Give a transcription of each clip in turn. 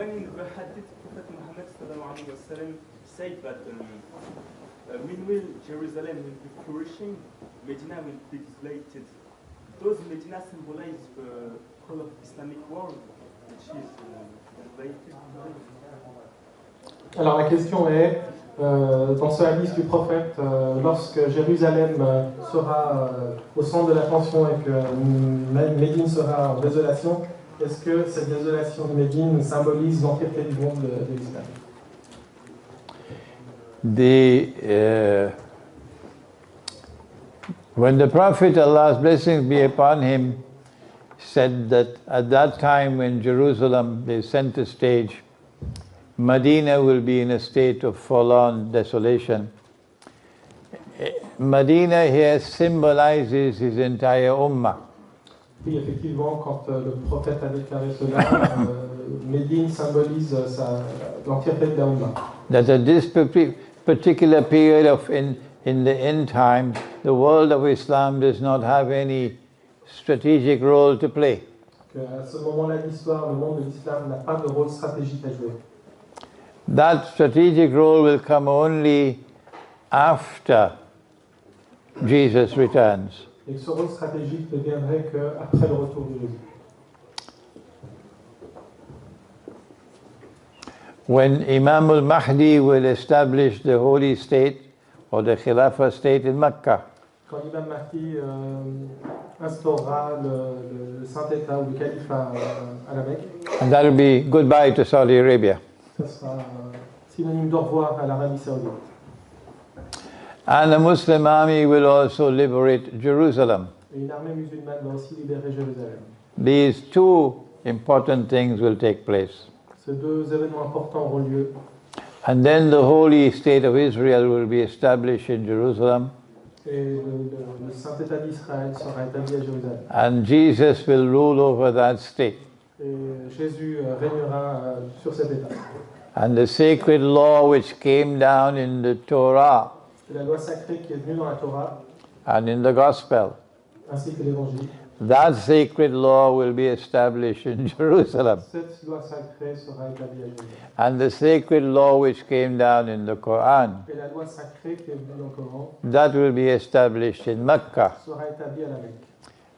when in the hadith Prophet Muhammad said that meanwhile Jerusalem will be flourishing, Medina will be desolated. Does Medina symbolize the whole of Islamic world, which is desolated? Alors la question est, dans ce hadith du prophète, lorsque Jérusalem sera au centre de l'attention et que Médine sera en désolation, est-ce que cette désolation de Médine symbolise l'entièreté du monde de l'islam? When the Prophet, Allah's blessings be upon him, said that at that time when Jerusalem is center stage, Medina will be in a state of forlorn desolation. Medina here symbolizes his entire ummah. Oui, effectivement, quand le prophète a déclaré cela, Médine symbolise l'entièreté de la ummah. That at this particular period in the end time, the world of Islam does not have any strategic role to play. À ce moment-là de l'histoire, le monde de l'islam n'a pas de rôle stratégique à jouer. That strategic role will come only after Jesus returns. Et ce rôle stratégique ne viendrait qu'après le retour de Jésus. When Imam al-Mahdi will establish the holy state or the Khilafah state in Mecca. Quand l'imam Mahdi instaurera le Saint-État ou le califat à la Mecque, and that will be goodbye to Saudi Arabia. Ce sera synonyme d'au revoir à l'Arabie Saoudite. And the Muslim army will also liberate Jerusalem. Et une armée musulmane va aussi libérer Jérusalem. These two important things will take place. Ces deux événements importants auront lieu. And then the holy state of Israel will be established in Jerusalem. Et le Saint-État d'Israël sera établi à Jérusalem. And Jesus will rule over that state. Et Jésus régnera sur cet État. And the sacred law which came down in the Torah C'est la loi sacrée qui est venue dans la Torah and in the Gospel, ainsi que l'Évangile. that sacred law will be established in Jerusalem. Cette loi sacrée sera établie à Jérusalem. And the sacred law which came down in the Quran, Et la loi sacrée qui est venue dans le Coran that will be established in Mecca. sera établie à la Mecque.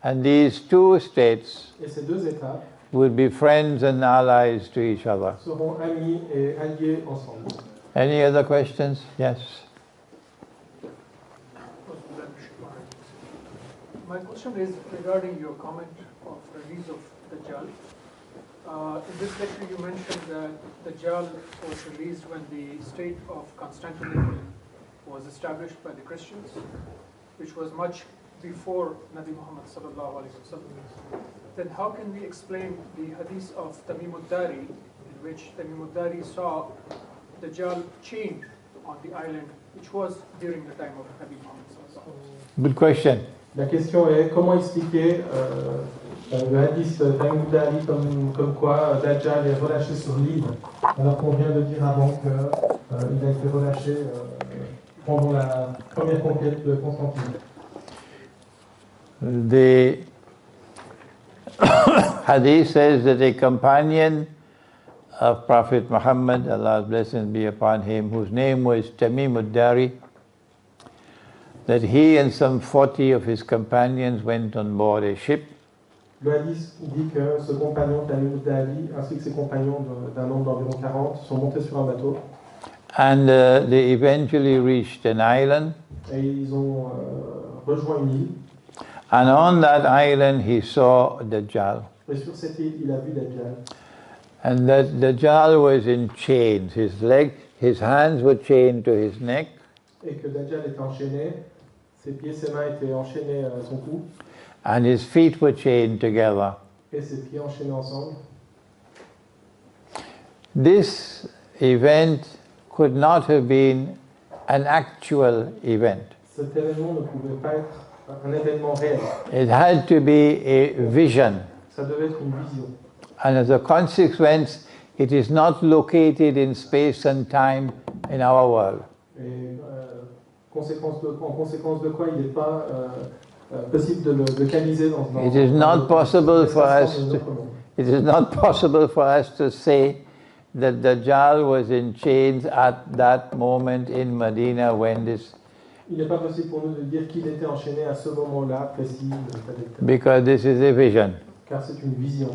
And these two states Et ces deux États will be friends and allies to each other. seront amis et alliés ensemble. Any other questions? Yes. My question is regarding your comment of release of Dajjal. In this lecture you mentioned that Dajjal was released when the state of Constantinople was established by the Christians, which was much before Nabi Muhammad sallallahu alaihi wasallam. Then how can we explain the hadith of Tamim ad-Dari, in which Tamim ad-Dari saw Dajjal chained on the island, which was during the time of Nabi Muhammad sallallahu alaihi wasallam? Good question. La question est comment expliquer le hadith Tamim ad-Dari comme quoi Dajjal est relâché sur l'île, alors qu'on vient de dire avant qu'il a été relâché pendant la première conquête de Constantine. The hadith says that a companion of Prophet Muhammad, Allah's blessings be upon him, whose name was Tamim ad-Dari, that he and some 40 of his companions went on board a ship. Le hadith dit que ce compagnon Tamim ad-Dari ainsi que ses compagnons d'un nombre d'environ 40 sont montés sur un bateau. And they eventually reached an island. Et ils ont rejoint une île. And on that island he saw Dajjal. Et sur cette île, il a vu Dajjal. And that Dajjal was in chains. His hands were chained to his neck. Et que Dajjal était enchaîné, ses pieds, ses mains étaient enchaînés à son cou. And his feet were chained together. Et ses pieds enchaînés ensemble. This event could not have been an actual event. Cet événement ne pouvait pas être un événement réel. It had to be a vision. Ça devait être une vision. And as a consequence, it is not located in space and time in our world. Et en conséquence de quoi il n'est pas possible de le localiser dans It is not possible for us to say that Dajjal was in chains at that moment in Medina when this, Il n'est pas possible pour nous de dire qu'il était enchaîné à ce moment-là précis, because this is a vision. car c'est une vision.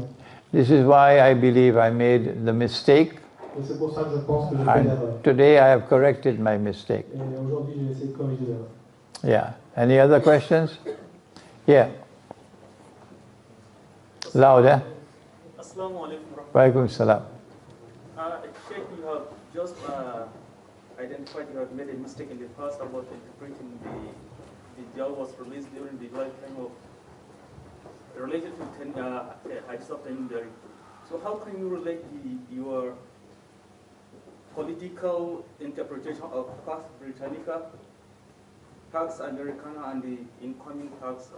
This is why I believe I made the mistake. Et c'est pour ça que je pense que j'ai fait l'erreur. And today I have corrected my mistake. Et aujourd'hui, j'ai essayé de corriger l'erreur. Yeah. Any other questions? Yeah. Louder. Assalamu alaikum. Walaikum salam. Sheikh, you have just identified you have made a mistake in the past about interpreting the Dajjal was released during the lifetime of related to Hadith of Tamim Dari. So how can you relate your political interpretation of Pax Britannica, Pax Americana, and the incoming Pax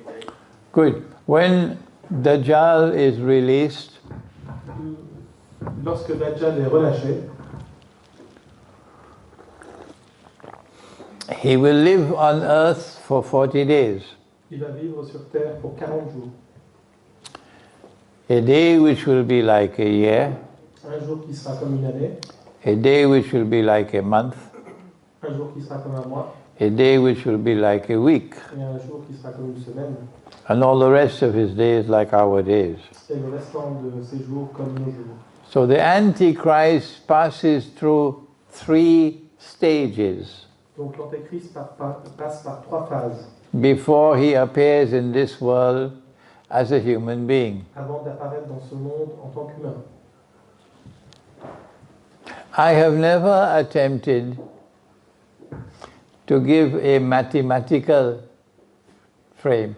today? Good. When Dajjal is released, Lorsque Dajjal est relâché, he will live on earth for 40 days. il va vivre sur Terre pour 40 jours. A day which will be like a year, Un jour qui sera comme une année, a day which will be like a month, un jour qui sera comme un mois, a day which will be like a week, et un jour qui sera comme une semaine, and all the rest of his days like our days. et le restant de ces jours comme nos jours. So the Antichrist passes through 3 stages Donc l'Antéchrist passe par 3 phases before he appears in this world as a human being. avant d'apparaître dans ce monde en tant qu'humain. I have never attempted to give a mathematical frame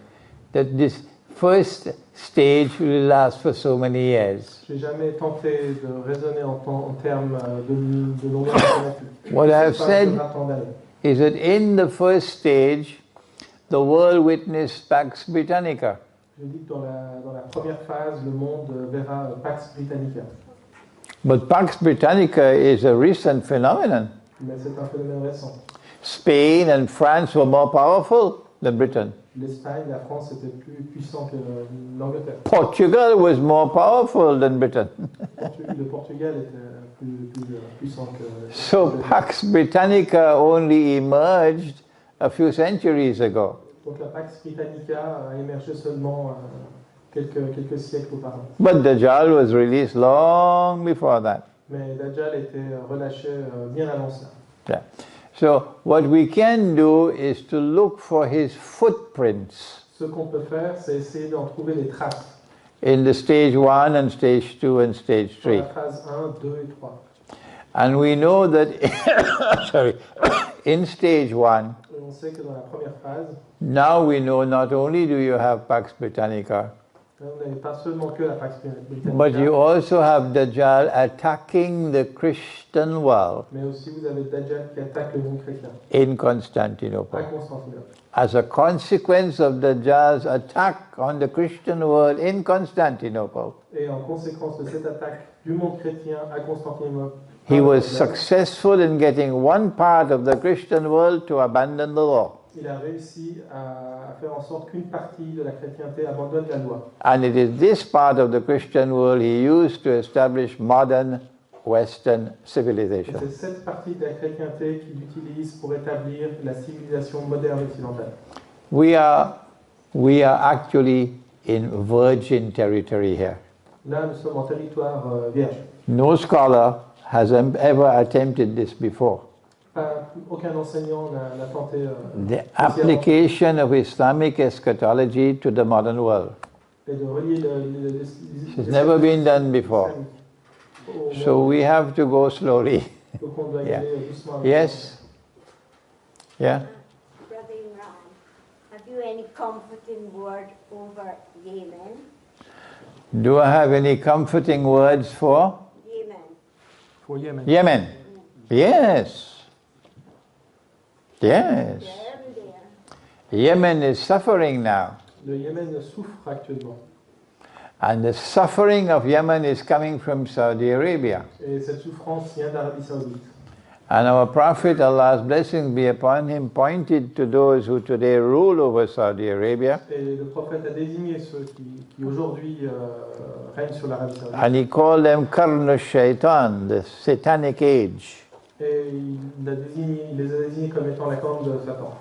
that this first stage will last for so many years. Je n'ai jamais tenté de raisonner en termes de longueur mathématique. What I have Cette phase said devra tant d'années. is that in the first stage, the world witnessed Pax Britannica. Je dis que dans la première phase, le monde verra Pax Britannica. But Pax Britannica is a recent phenomenon. Mais c'est un phénomène récent. Spain and France were more powerful than Britain. L'Espagne, la France étaient plus puissants que l'Angleterre. Portugal was more powerful than Britain. Le Portugal était plus puissant que So Pax Britannica only emerged a few centuries ago. Donc la Pax Britannica a émergé seulement quelques siècles auparavant. But Dajjal was released long before that. Mais Dajjal était relâché bien avant ça. Yeah. So what we can do is to look for his footprints Ce qu'on peut faire, c'est essayer d'en trouver les traces in the stage 1 and stage 2 and stage dans 3. la phase 1, 2 et 3. And we know that sorry, in stage 1, Et on sait que dans la première phase, now we know not only do you have Pax Britannica, là, on n'avait pas seulement que la Pax Britannica, but you also have Dajjal attacking the Christian world mais aussi vous avez Dajjal qui attaque le monde chrétien in à Constantinople. Constantinople. As a consequence of Dajjal's attack on the Christian world in Constantinople, Et en conséquence de cette attaque du monde chrétien à Constantinople, he par was Dajjal, successful in getting one part of the Christian world to abandon the law. il a réussi à faire en sorte qu'une partie de la chrétienté abandonne la loi. And it is this part of the Christian world he used to establish modern Western Et civilization. c'est cette partie de la chrétienté qu'il utilise pour établir la civilisation moderne occidentale. We are actually in virgin territory here. Là, nous sommes en territoire vierge. No scholar has ever attempted this before. Aucun enseignant n'a tenté The application of Islamic eschatology to the modern world. de relier It's never been done before. So we have to go slowly. Donc on doit y Yeah. aller doucement. Yes? Yeah? Brother Imran, have you any comforting word over Yemen? Do I have any comforting words for Yemen. Pour Yémen. Yemen? Yes. Yes. There and there. Yemen is suffering now. Le Yémen souffre actuellement. And the suffering of Yemen is coming from Saudi Arabia. Et cette souffrance vient d'Arabie Saoudite. And our Prophet, Allah's blessings be upon him, pointed to those who today rule over Saudi Arabia. Et le prophète a désigné ceux qui aujourd'hui règnent sur l'Arabie Saoudite. And he called them Qarn al-Shaytan, the satanic age. Et il les a désignés comme étant la corne de Satan.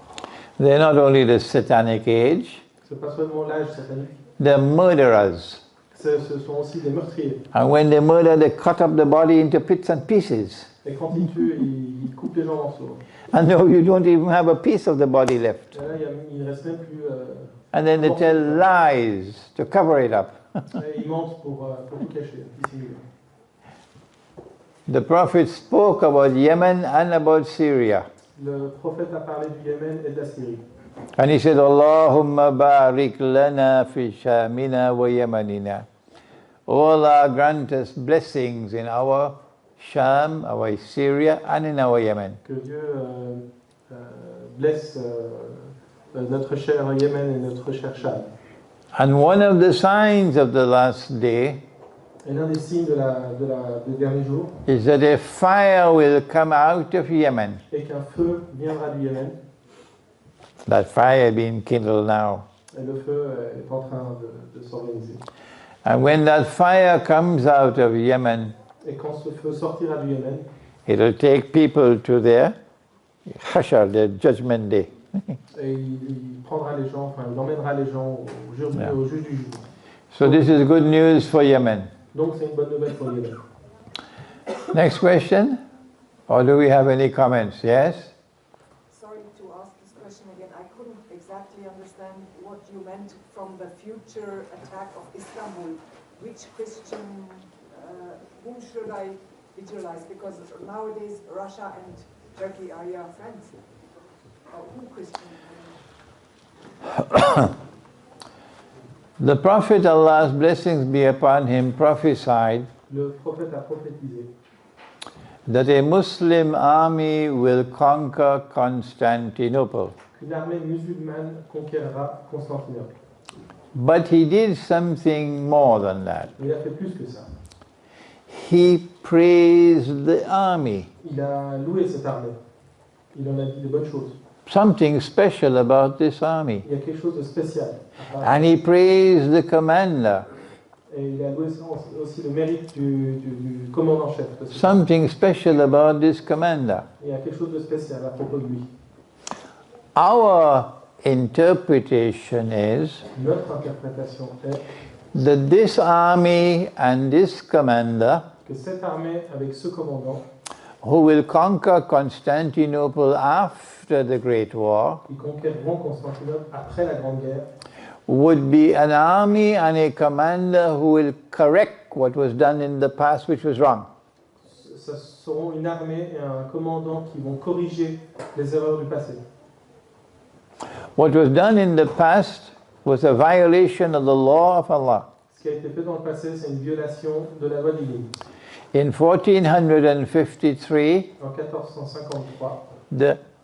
They're not only the satanic age, C'est pas seulement l'âge satanique, they're murderers. ce sont aussi des meurtriers. And when they murder, they cut up the body into bits and pieces. Et quand ils tuent, ils coupent les gens en morceaux. And now you don't even have a piece of the body left. Et là, il ne reste même plus. And then they tell lies to cover it up. Et ils mentent pour tout cacher, dissimuler. The Prophet spoke about Yemen and about Syria. Le prophète a parlé du Yémen et de la Syrie. And he said, Allahumma barik lana fi shamina wa yamanina. O Allah, grant us blessings in our Sham, our Syria, and in our Yemen. Que Dieu blesse notre cher Yémen et notre cher Sham. And one of the signs of the last day Et l'un des signes des derniers jours is that a fire will come out of Yemen. est qu'un feu viendra du Yémen. That fire being kindled now. Et le feu est en train de s'organiser. And when that fire comes out of Yemen, Et quand ce feu sortira du Yémen, it'll take people to their hashar, their judgment day. et il prendra les gens, enfin il emmènera les gens au juge du jugement. So this is good news for Yemen. Donc c'est une bonne nouvelle pour le Yémen. Next question? Or do we have any comments? Yes? Sorry to ask this question again. I couldn't exactly understand what you meant from the future attack of Istanbul. Which Christian, whom should I visualize? Because nowadays Russia and Turkey are your friends. Who Christian? The Prophet, Allah's blessings be upon him, prophesied Le prophète a prophétisé that a Muslim army will conquer Constantinople. qu'une armée musulmane conquérera Constantinople. But he did something more than that. Mais il a fait plus que ça. He praised the army. Il a loué cette armée. Il en a dit de bonnes choses. Something special about this army. Il y a quelque chose de spécial. And he praised the commander. Et il a loué aussi le mérite du commandant-chef. Something special about this commander. Il y a quelque chose de spécial à propos de lui. Our interpretation is Notre interprétation est that this army and this commander, que cette armée, avec ce commandant, who will conquer Constantinople after the Great War, qui conquéreront Constantinople après la Grande Guerre, would be an army and a commander who will correct what was done in the past which was wrong. ce seront une armée et un commandant qui vont corriger les erreurs du passé. What was done in the past was a violation of the law of Allah. Ce qui a été fait dans le passé, c'est une violation de la loi divine. In 1453, En 1453,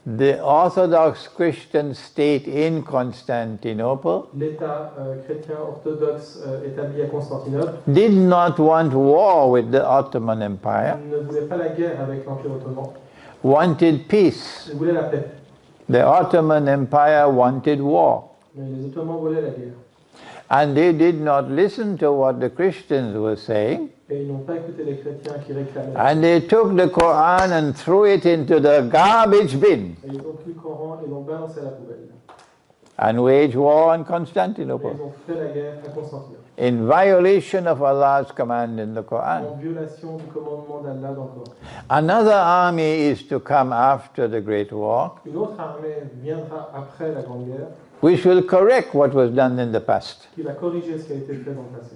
the Orthodox Christian state in Constantinople l'État chrétien orthodoxe établi à Constantinople did not want war with the Ottoman Empire, ne voulait pas la guerre avec l'Empire ottoman, wanted peace. il voulait la paix. The Ottoman Empire wanted war. Mais les Ottomans voulaient la guerre. And they did not listen to what the Christians were saying. Et ils n'ont pas écouté les chrétiens qui réclamaient. And they took the Quran and threw it into the garbage bin Et ils ont pris le Coran et l'ont balancé à la poubelle. and waged war on Et Constantinople ils ont fait la guerre à Constantinople. in violation of Allah's command in the En Quran. violation du commandement d'Allah dans le Coran. Another army is to come after the Great War, Une autre armée viendra après la Grande Guerre which will correct what was done in the past. qui va corriger ce qui a été fait dans le passé.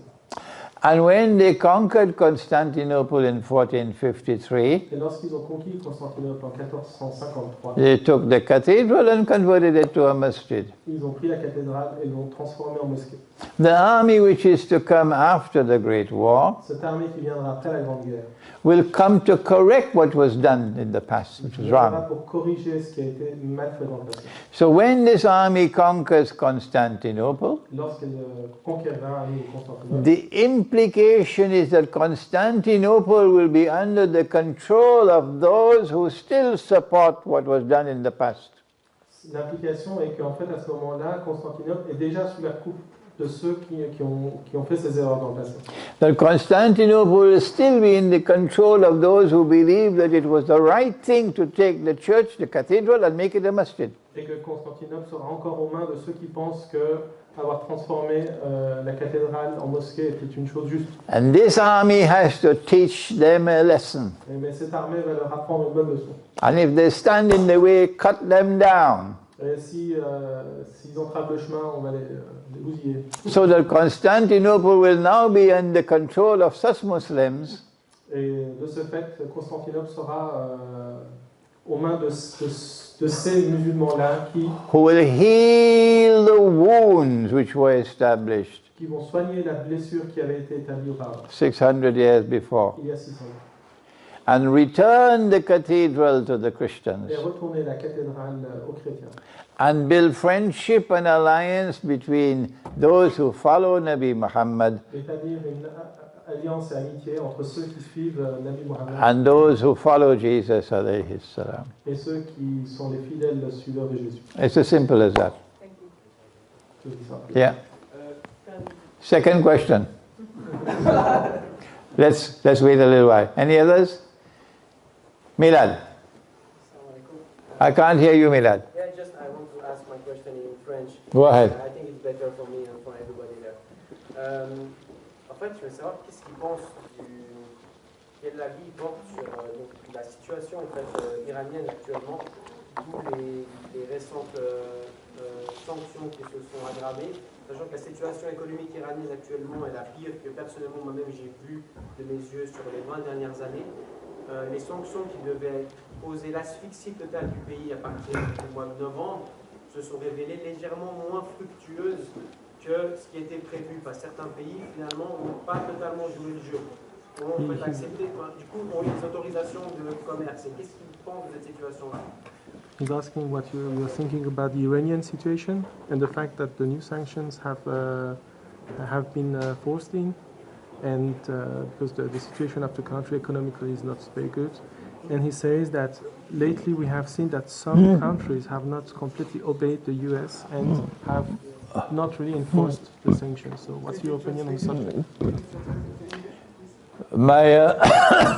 And when they conquered Constantinople in 1453, Et lorsqu'ils ont conquis Constantinople en 1453, they took the cathedral and converted it to a masjid. ils ont pris la cathédrale et l'ont transformée en mosquée. The army which is to come after the Great War Cette armée qui viendra après la Grande Guerre will come to correct what was done in the past, which was viendra wrong. pour corriger ce qui a été mal fait dans le passé. So when this army conquers Constantinople, lorsqu'elle conquérera à nouveau Constantinople, the implication is that Constantinople will be under the control of those who still support what was done in the past. l'implication est qu'en fait, à ce moment-là, Constantinople est déjà sous la coupe de ceux qui ont fait ces erreurs dans le passé. That Constantinople will still be in the control of those who believe that it was the right thing to take the church, the cathedral, and make it a masjid. Et que Constantinople sera encore aux mains de ceux qui pensent que avoir transformé la cathédrale en mosquée était une chose juste. And this army has to teach them a lesson. Mais cette armée va leur apprendre une bonne leçon. And if they stand in the way, cut them down. Et s'ils entravent le chemin, on va les bousiller. So that Constantinople will now be under control of such Muslims Et de ce fait, Constantinople sera aux mains de ces musulmans-là who will heal the wounds which were established qui vont soigner la blessure qui avait été établie auparavant, 600 years before, il y a 600 ans, and return the cathedral to the Christians, et retourner la cathédrale aux chrétiens. and build friendship and alliance between those who follow Nabi Muhammad Établir une alliance et amitié entre ceux qui suivent Nabi Mohammed and those who follow Jesus alayhi salam. et ceux qui sont les fidèles suiveurs de Jésus. It's as simple as that. Thank you. C'est aussi simple. Yeah. Second question. Let's wait a little while. Any others? Milad. I can't hear you, Milad. Yeah, just I want to ask my question in French. Go ahead. I think it's better for me and for everybody there. En fait, je veux savoir qu'est-ce qu'ils pensent quel avis ils portent sur donc, la situation en fait, iranienne actuellement, d'où les récentes sanctions qui se sont aggravées, sachant que la situation économique iranienne actuellement est la pire que personnellement moi-même j'ai vue de mes yeux sur les 20 dernières années. Les sanctions qui devaient causer l'asphyxie totale du pays à partir du mois de novembre se sont révélées légèrement moins fructueuses que ce qui était prévu. Certains pays, finalement, n'ont pas totalement joué le jeu. On peut accepter, du coup, ont eu des autorisations de commerce. Et qu'est-ce qu'ils pensent de cette situation-là? He's asking what you're thinking about the Iranian situation and the fact that the new sanctions have been forced in, and because the situation of the country economically is not very good. And he says that lately we have seen that some countries have not completely obeyed the US and have not really enforced the sanctions. So what's your opinion on the subject? My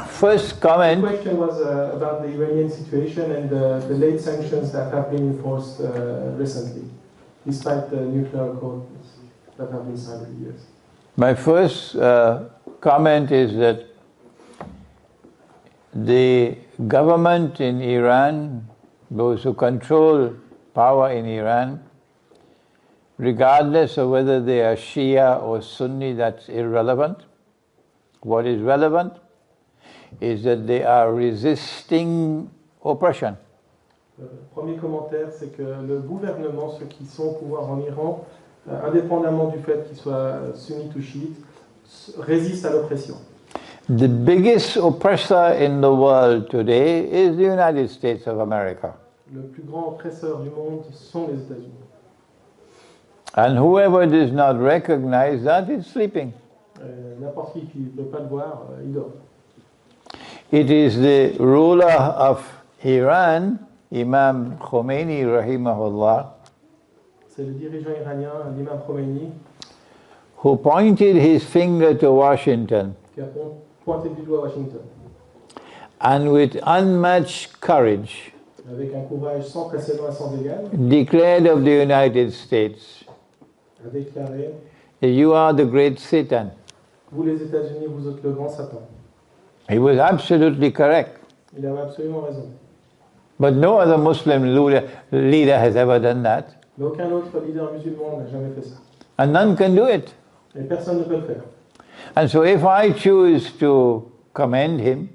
first comment. The question was about the Iranian situation and the late sanctions that have been enforced recently, despite the nuclear accords that have been signed in the US. My first comment is that the government in Iran, those who control power in Iran, regardless of whether they are Shia or Sunni, that's irrelevant. What is relevant is that they are resisting oppression. Premier commentaire, c'est que le gouvernement, ceux qui sont au pouvoir en Iran, indépendamment du fait qu'ils soient sunnites ou chiites, résistent à l'oppression. The biggest oppressor in the world today is the United States of America. Le plus grand oppresseur du monde sont les États-Unis. And whoever does not recognize that is sleeping. N'importe qui ne peut pas le voir, il dort. It is the ruler of Iran, Imam Khomeini rahimahullah, C'est le dirigeant iranien, l'imam Khomeini, who pointed his finger to Washington qui a pointé du doigt Washington, and with unmatched courage avec un courage sans précédent et sans égal, declared of the United States, a déclaré that you are the great Satan. vous les États-Unis, vous êtes le grand Satan. He was absolutely correct. Il avait absolument raison. But no other Muslim leader has ever done that. Mais aucun autre leader musulman n'a jamais fait ça. And none can do it. Et personne ne peut le faire. And so if I choose to commend him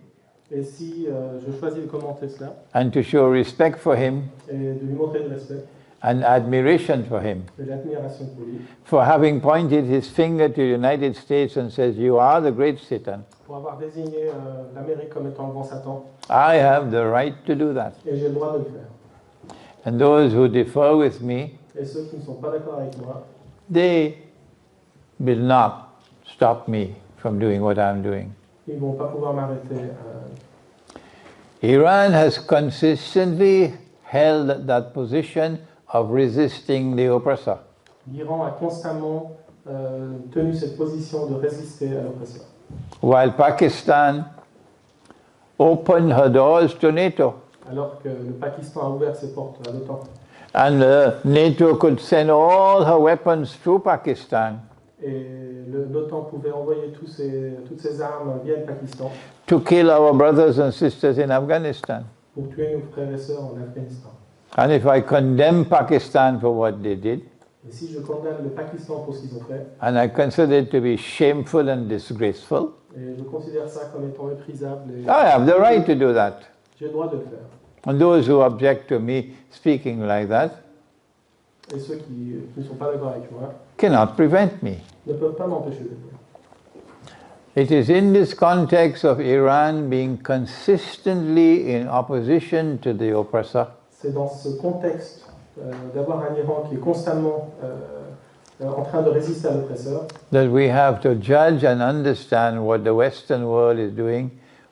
Et si je choisis de commenter cela and to show respect for him et de lui montrer le respect and admiration for him, et l'admiration pour lui, for having pointed his finger to the United States and says, you are the great Satan, pour avoir désigné l'Amérique comme étant le grand Satan, I have the right to do that. et j'ai le droit de le faire. And those who differ with me, Et ceux qui ne sont pas d'accord avec moi, they will not stop me from doing what I'm doing. ils ne vont pas pouvoir m'arrêter. Iran has consistently held that position of resisting the oppressor. L'Iran a constamment tenu cette position de résister à l'oppresseur. While Pakistan opened her doors to NATO. Alors que le Pakistan a ouvert ses portes à l'OTAN. And NATO could send all her weapons through Pakistan. Et l'OTAN pouvait envoyer toutes ses armes via le Pakistan To kill our brothers and sisters in Afghanistan. pour tuer nos frères et sœurs en Afghanistan. And if I condemn Pakistan for what they did, Et si je condamne le Pakistan pour ce qu'ils ont fait, and I consider it to be shameful and disgraceful, et je considère ça comme étant méprisable, et I have the right to do that. j'ai le droit de le faire. And those who object to me speaking like that Et ceux qui ne sont pas d'accord avec moi cannot prevent me. ne peuvent pas m'empêcher de le faire. It is in this context of Iran being consistently in opposition to the oppressor C'est dans ce contexte d'avoir un Iran qui est constamment en train de résister à l'oppresseur that we have to judge and understand what the Western world is doing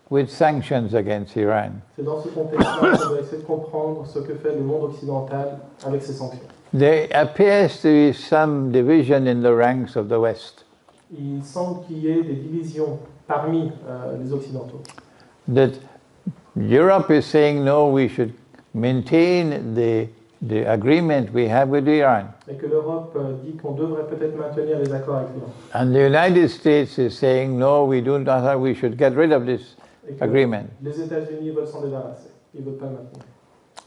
with sanctions against Iran. C'est dans ce contexte-là qu'on doit essayer de comprendre ce que fait le monde occidental avec ses sanctions. There appears to be some division in the ranks of the West, Il semble qu'il y ait des divisions parmi les Occidentaux. that Europe is saying no, we should maintain the agreement we have with Iran. Et que l'Europe dit qu'on devrait peut-être maintenir les accords avec l'Iran. And the United States is saying no, we do not, we should get rid of this Et que agreement. les États-Unis veulent s'en débarrasser. Ils ne veulent pas le maintenir.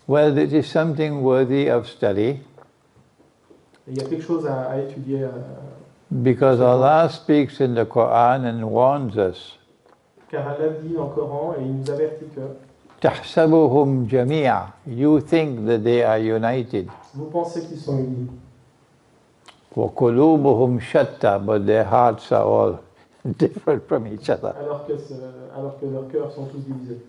Well, it is something worthy of study Et il y a quelque chose à étudier because Allah speaks in the Quran and warns us. car Allah dit dans le Coran et il nous avertit que تحسبهم جميعا. You think that they are united. vous pensez qu'ils sont unis. وقلوبهم شتى, but their hearts are all different from each other. Alors que leurs cœurs sont tous divisés.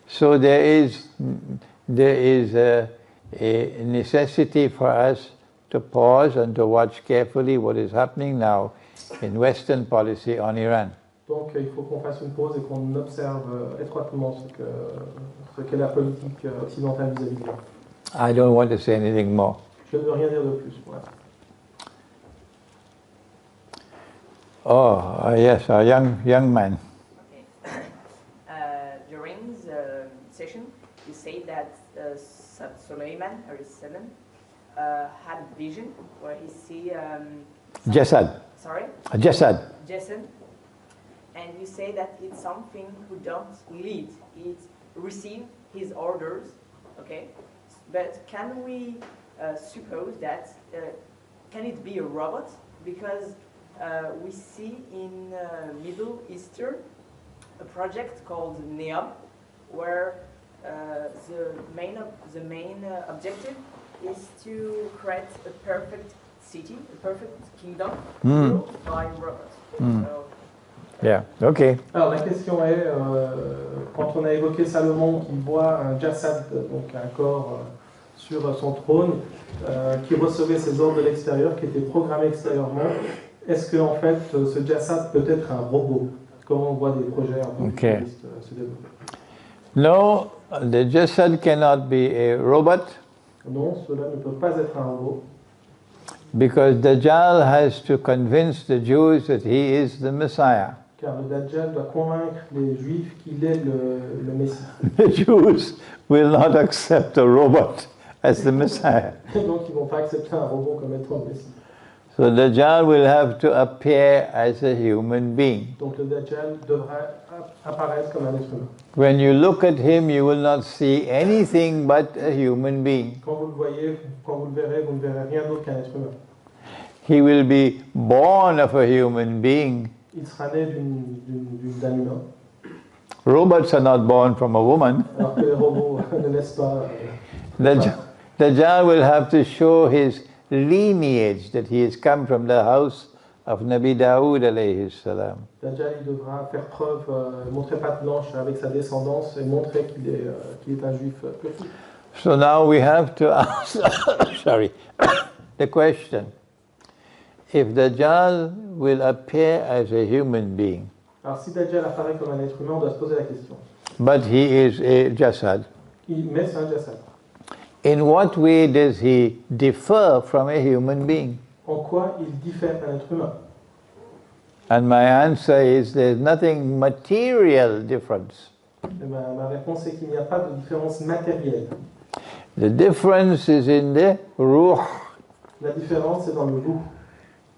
So there is a necessity for us to pause and to watch carefully what is happening now in Western policy on Iran. Donc il faut qu'on fasse une pause et qu'on observe étroitement ce qu'est la politique occidentale vis-à-vis de l'Iran. I don't want to say anything more. Je ne veux rien dire de plus pour l'instant. Oh, yes, a young man. Okay. During the session, you say that Suleiman, had a vision where he see Jasad. Sorry? Jasad. Jason. And you say that it's something who don't lead, it receive his orders, okay? But can we suppose that, can it be a robot? Because we see in Middle Eastern a project called NEOM, where the main objective is to create a perfect city, a perfect kingdom ruled by robots. So, Yeah, okay. Alors la question est, quand on a évoqué Salomon qui voit un jassad, donc un corps sur son trône, qui recevait ses ordres de l'extérieur, qui était programmé extérieurement, est-ce que en fait ce jassad peut être un robot? Comment on voit des projets un peu futuristes se développer? No, the Jasad cannot be a robot Non, cela ne peut pas être un robot. because Dajjal has to convince the Jews that he is the Messiah. Car le Dajjal doit convaincre les Juifs qu'il est le Messie. The Jews will not accept a robot as the Messiah. Donc ils ne vont pas accepter un robot comme étant le Messie. So Dajjal will have to appear as a human being. Donc le Dajjal devra apparaître comme un être humain. When you look at him, you will not see anything but a human being. Quand vous le voyez, quand vous le verrez, vous ne verrez rien d'autre qu'un être humain. He will be born of a human being. Il sera né d'un humain. Robots are not born from a woman. Alors que les robots ne laissent pas. Dajjal will have to show his lineage, that he has come from the house of Nabi Dawood alayhi salam. Dajjal il devra faire preuve, montrer patte blanche avec sa descendance et montrer qu'il est un juif pur. So now we have to ask, sorry, the question. If Dajjal will appear as a human being, Alors si Dajjal apparaît comme un être humain, on doit se poser la question. but he is a jasad, Mais c'est un jassad. in what way does he differ from a human being? En quoi il diffère d'un être humain? And my answer is there's nothing material difference. Et ma réponse est qu'il n'y a pas de différence matérielle. The difference is in the ruh. La différence est dans le ruh.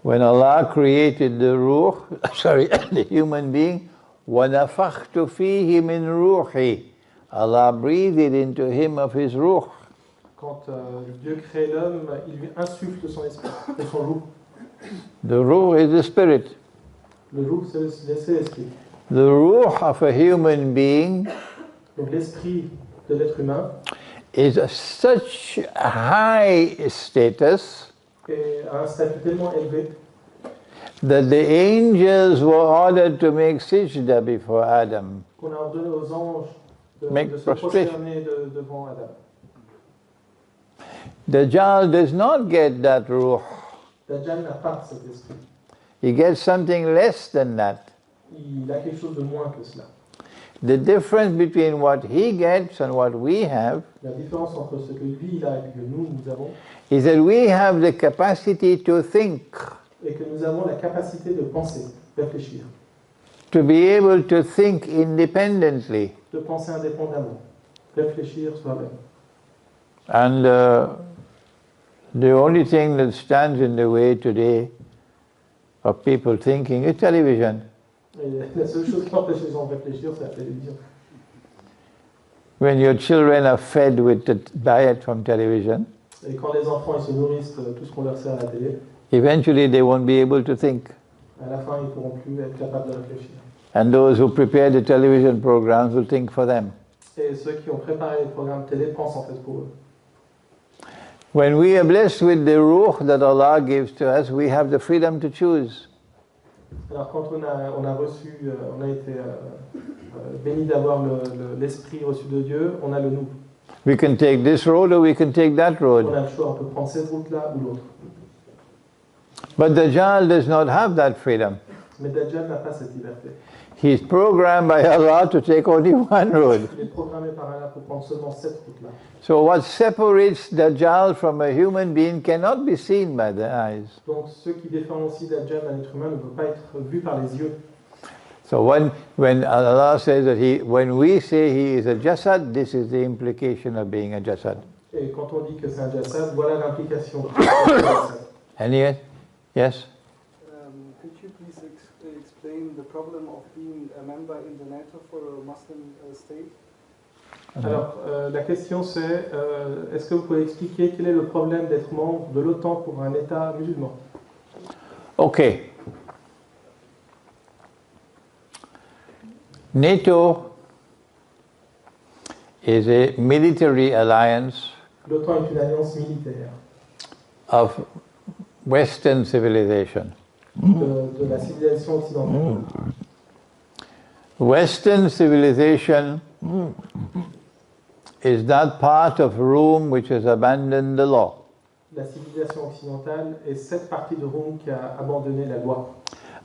When Allah created the ruh, sorry, the human being, وَنَفَخْتُ فِيهِ مِنْ رُوحِي, Allah breathed into him of his ruh. Quand Dieu crée l'homme, il lui insuffle son esprit, de son ruh. The ruh is the spirit. Le ruh, c'est l'esprit. The ruh of a human being Donc l'esprit de l'être humain is such a high status est à un statut tellement élevé that the angels were ordered to make sajda before Adam. qu'on a ordonné aux anges Make de se prostration. prosterner devant Adam. Dajjal does not get that ruh. Dajjal n'a pas cet esprit. He gets something less than that. Il a quelque chose de moins que cela. The difference between what he gets and what we have La différence entre ce que lui il a et que nous avons, is that we have the capacity to think, et que nous avons la capacité de penser, réfléchir, to be able to think independently. de penser indépendamment, réfléchir soi-même. And the only thing that stands in the way today of people thinking is television. Et la seule chose qui empêche les gens de réfléchir, c'est la télévision. When your children are fed with the diet from television, Et quand les enfants ils se nourrissent de tout ce qu'on leur sert à la télé, eventually they won't be able to think. à la fin ils ne pourront plus être capables de réfléchir. And those who prepare the television programs will think for them. Et ceux qui ont préparé les programmes télé pensent en fait pour eux. When we are blessed with the ruh that Allah gives to us, we have the freedom to choose. Alors quand on a reçu, on a été béni d'avoir l'esprit reçu de Dieu, on a le nous. We can take this road or we can take that On road. a le choix, on peut prendre cette route-là ou l'autre. But Dajjal does not have that freedom. Mais Dajjal n'a pas cette liberté. He's programmed by Allah to take only one road. Il est programmé par Allah pour prendre seulement cette route-là. So what separates Dajjal from a human being cannot be seen by the eyes. Donc ce qui différencie Dajjal d'un être humain ne peut pas être vu par les yeux. So when Allah says that when we say he is a jasad, this is the implication of being a jasad. Et quand on dit que c'est un jassad, voilà l'implication. Any? Yes? Could you please explain the problem of being a member in the NATO for a Muslim state? Alors, la question c'est, est-ce que vous pouvez expliquer quel est le problème d'être membre de l'OTAN pour un État musulman? Okay. NATO is a military alliance L'OTAN est une alliance militaire of Western civilization. de la civilisation occidentale. Western civilization is that part of Rome which has abandoned the law. La civilisation occidentale est cette partie de Rome qui a abandonné la loi.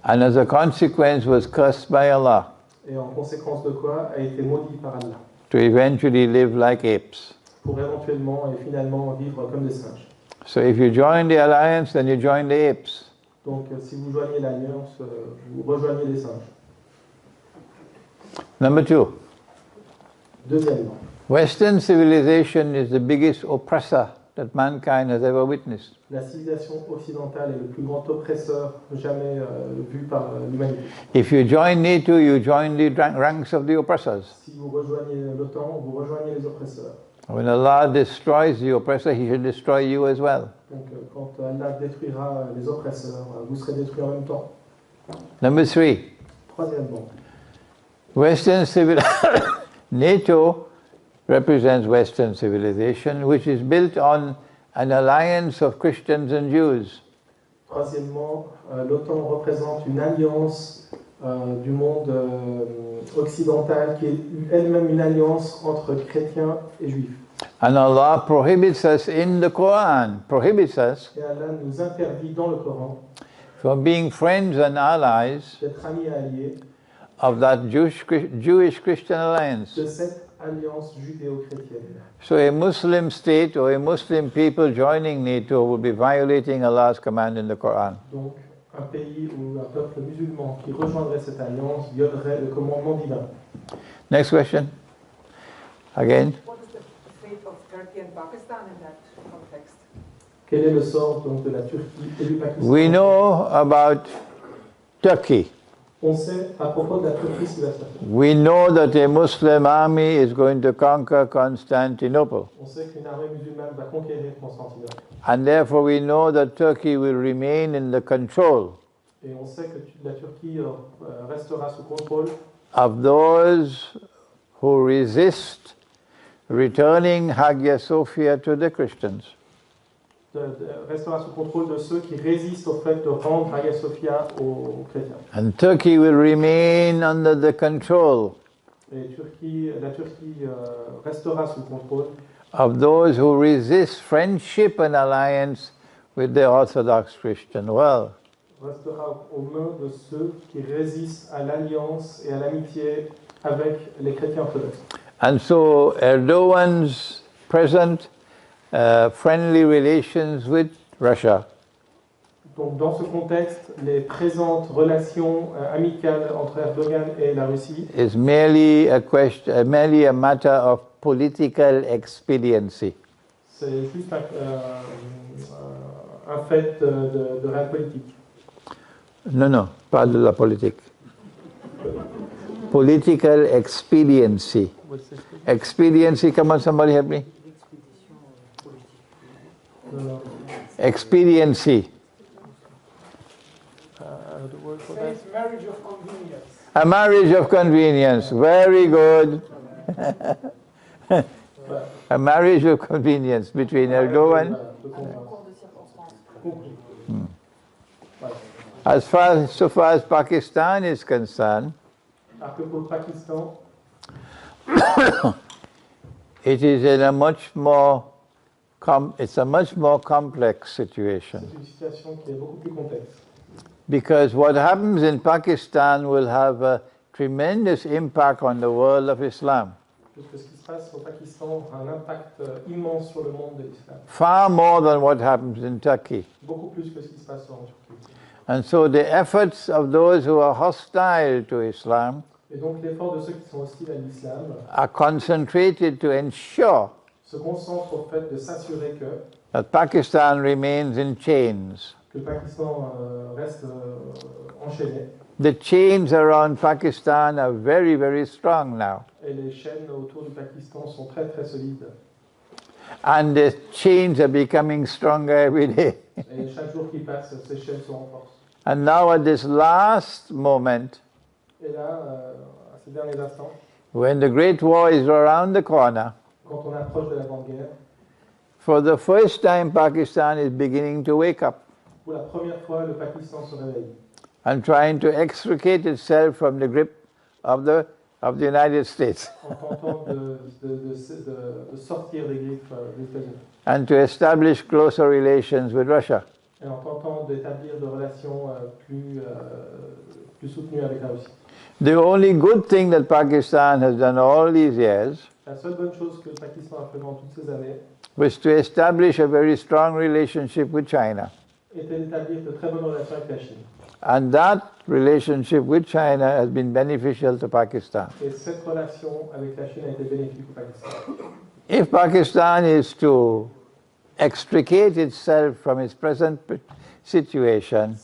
And as a consequence was cursed by Allah Et en conséquence de quoi a été maudit par Allah. to eventually live like apes. Pour éventuellement et finalement vivre comme des singes. So if you join the alliance, then you join the apes. Donc si vous joignez l'alliance, vous rejoignez les singes. Number two, Deuxièmement, Western civilization is the biggest oppressor that mankind has ever witnessed. la civilisation occidentale est le plus grand oppresseur jamais vu par l'humanité. If you join NATO, you join the ranks of the oppressors. Si vous rejoignez l'OTAN, vous rejoignez les oppresseurs. When Allah destroys the oppressor, he should destroy you as well. Donc quand Allah détruira les oppresseurs, vous serez détruits en même temps. Number three, Troisièmement, Western NATO represents Western civilization, which is built on an alliance of Christians and Jews. Troisièmement, l'OTAN représente une alliance du monde occidental qui est elle-même une alliance entre chrétiens et juifs. And Allah prohibits us in the Quran, prohibits us Et Allah nous interdit dans le Coran from being friends and allies d'être amis et alliés of that Jewish-Christian alliance. de cette alliance judéo-chrétienne. So a Muslim state or a Muslim people joining NATO would be violating Allah's command in the Quran. Donc, un pays ou un peuple musulman qui rejoindrait cette alliance violerait le commandement divin. Next question. Again. What is the fate of Turkey and Pakistan in that context? Quel est le sort donc de la Turquie et du Pakistan? We know about Turkey. On sait à propos de la Turquie ce qui va se passer. We know that a Muslim army is going to conquer Constantinople. On sait qu'une armée musulmane va conquérir Constantinople. And therefore we know that Turkey will remain in the control Et on sait que la Turquie restera sous contrôle of those who resist returning Hagia Sophia to the Christians. Restera sous contrôle de ceux qui résistent au fait de rendre Hagia Sophia aux chrétiens. And Turkey will remain under the control Et la Turquie restera sous contrôle of those who resist friendship and alliance with the Orthodox Christian world. Restera aux mains de ceux qui résistent à l'alliance et à l'amitié avec les chrétiens orthodoxes. And so Erdogan's present friendly relations with Russia Donc dans ce contexte, les présentes relations amicales entre Erdogan et la Russie is merely a matter of political expediency. c'est juste un fait de réel politique. No, pas de la politique. Political expediency. Expediency, come on, somebody help me. Expediency. It's marriage of convenience. A marriage of convenience. Very good. A marriage of convenience between Erdogan. So far as Pakistan is concerned, it is in a much more it's a much more complex situation. Because what happens in Pakistan will have a tremendous impact on the world of Islam. Far more than what happens in Turkey. And so the efforts of those who are hostile to Islam are concentrated to ensure that Pakistan remains in chains. The chains around Pakistan are very, very strong now. And the chains are becoming stronger every day. And now at this last moment, when the Great War is around the corner, for the first time Pakistan is beginning to wake up and trying to extricate itself from the grip of the United States and to establish closer relations with Russia. The only good thing that Pakistan has done all these years was to establish a very strong relationship with China. And that relationship with China has been beneficial to Pakistan. If Pakistan is to extricate itself from its present situation,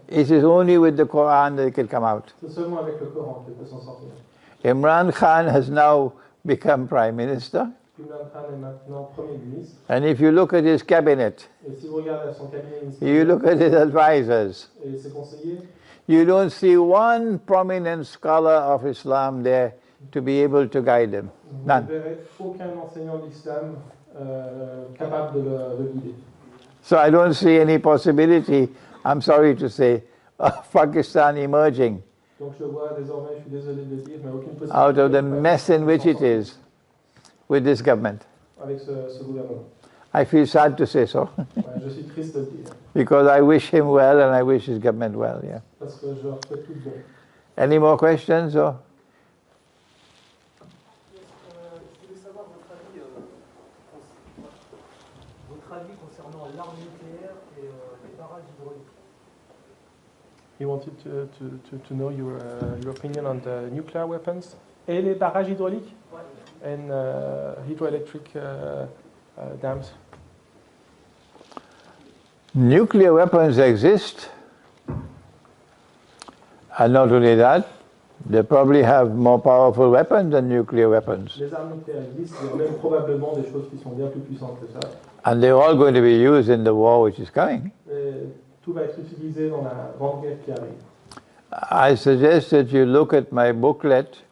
it is only with the Quran that it can come out. Imran Khan has now become Prime Minister. And if you look at his cabinet, you look at his advisors, you don't see one prominent scholar of Islam there to be able to guide him. None. So I don't see any possibility, I'm sorry to say, of Pakistan emerging Donc je vois désormais, je suis désolé de le dire, mais aucune possibilité out of the mess in which it is with this government. avec ce gouvernement. I feel sad to say so, Ouais, je suis triste de le dire, because I wish him well and I wish his government well. Yeah. parce que je leur souhaite tout le bon. Any more questions? Or? Je voulais savoir votre avis concernant l'arme nucléaire et les barrages hydrauliques. He wanted to know your opinion on the nuclear weapons et les barrages hydrauliques and hydroelectric dams. Nuclear weapons exist, and not only that, they probably have more powerful weapons than nuclear weapons. Les armes nucléaires existent, il y a même probablement des choses qui sont bien plus puissantes que ça. And they're all going to be used in the war which is coming. Et tout va être utilisé dans la grande guerre qui arrive. I suggest that you look at my booklet,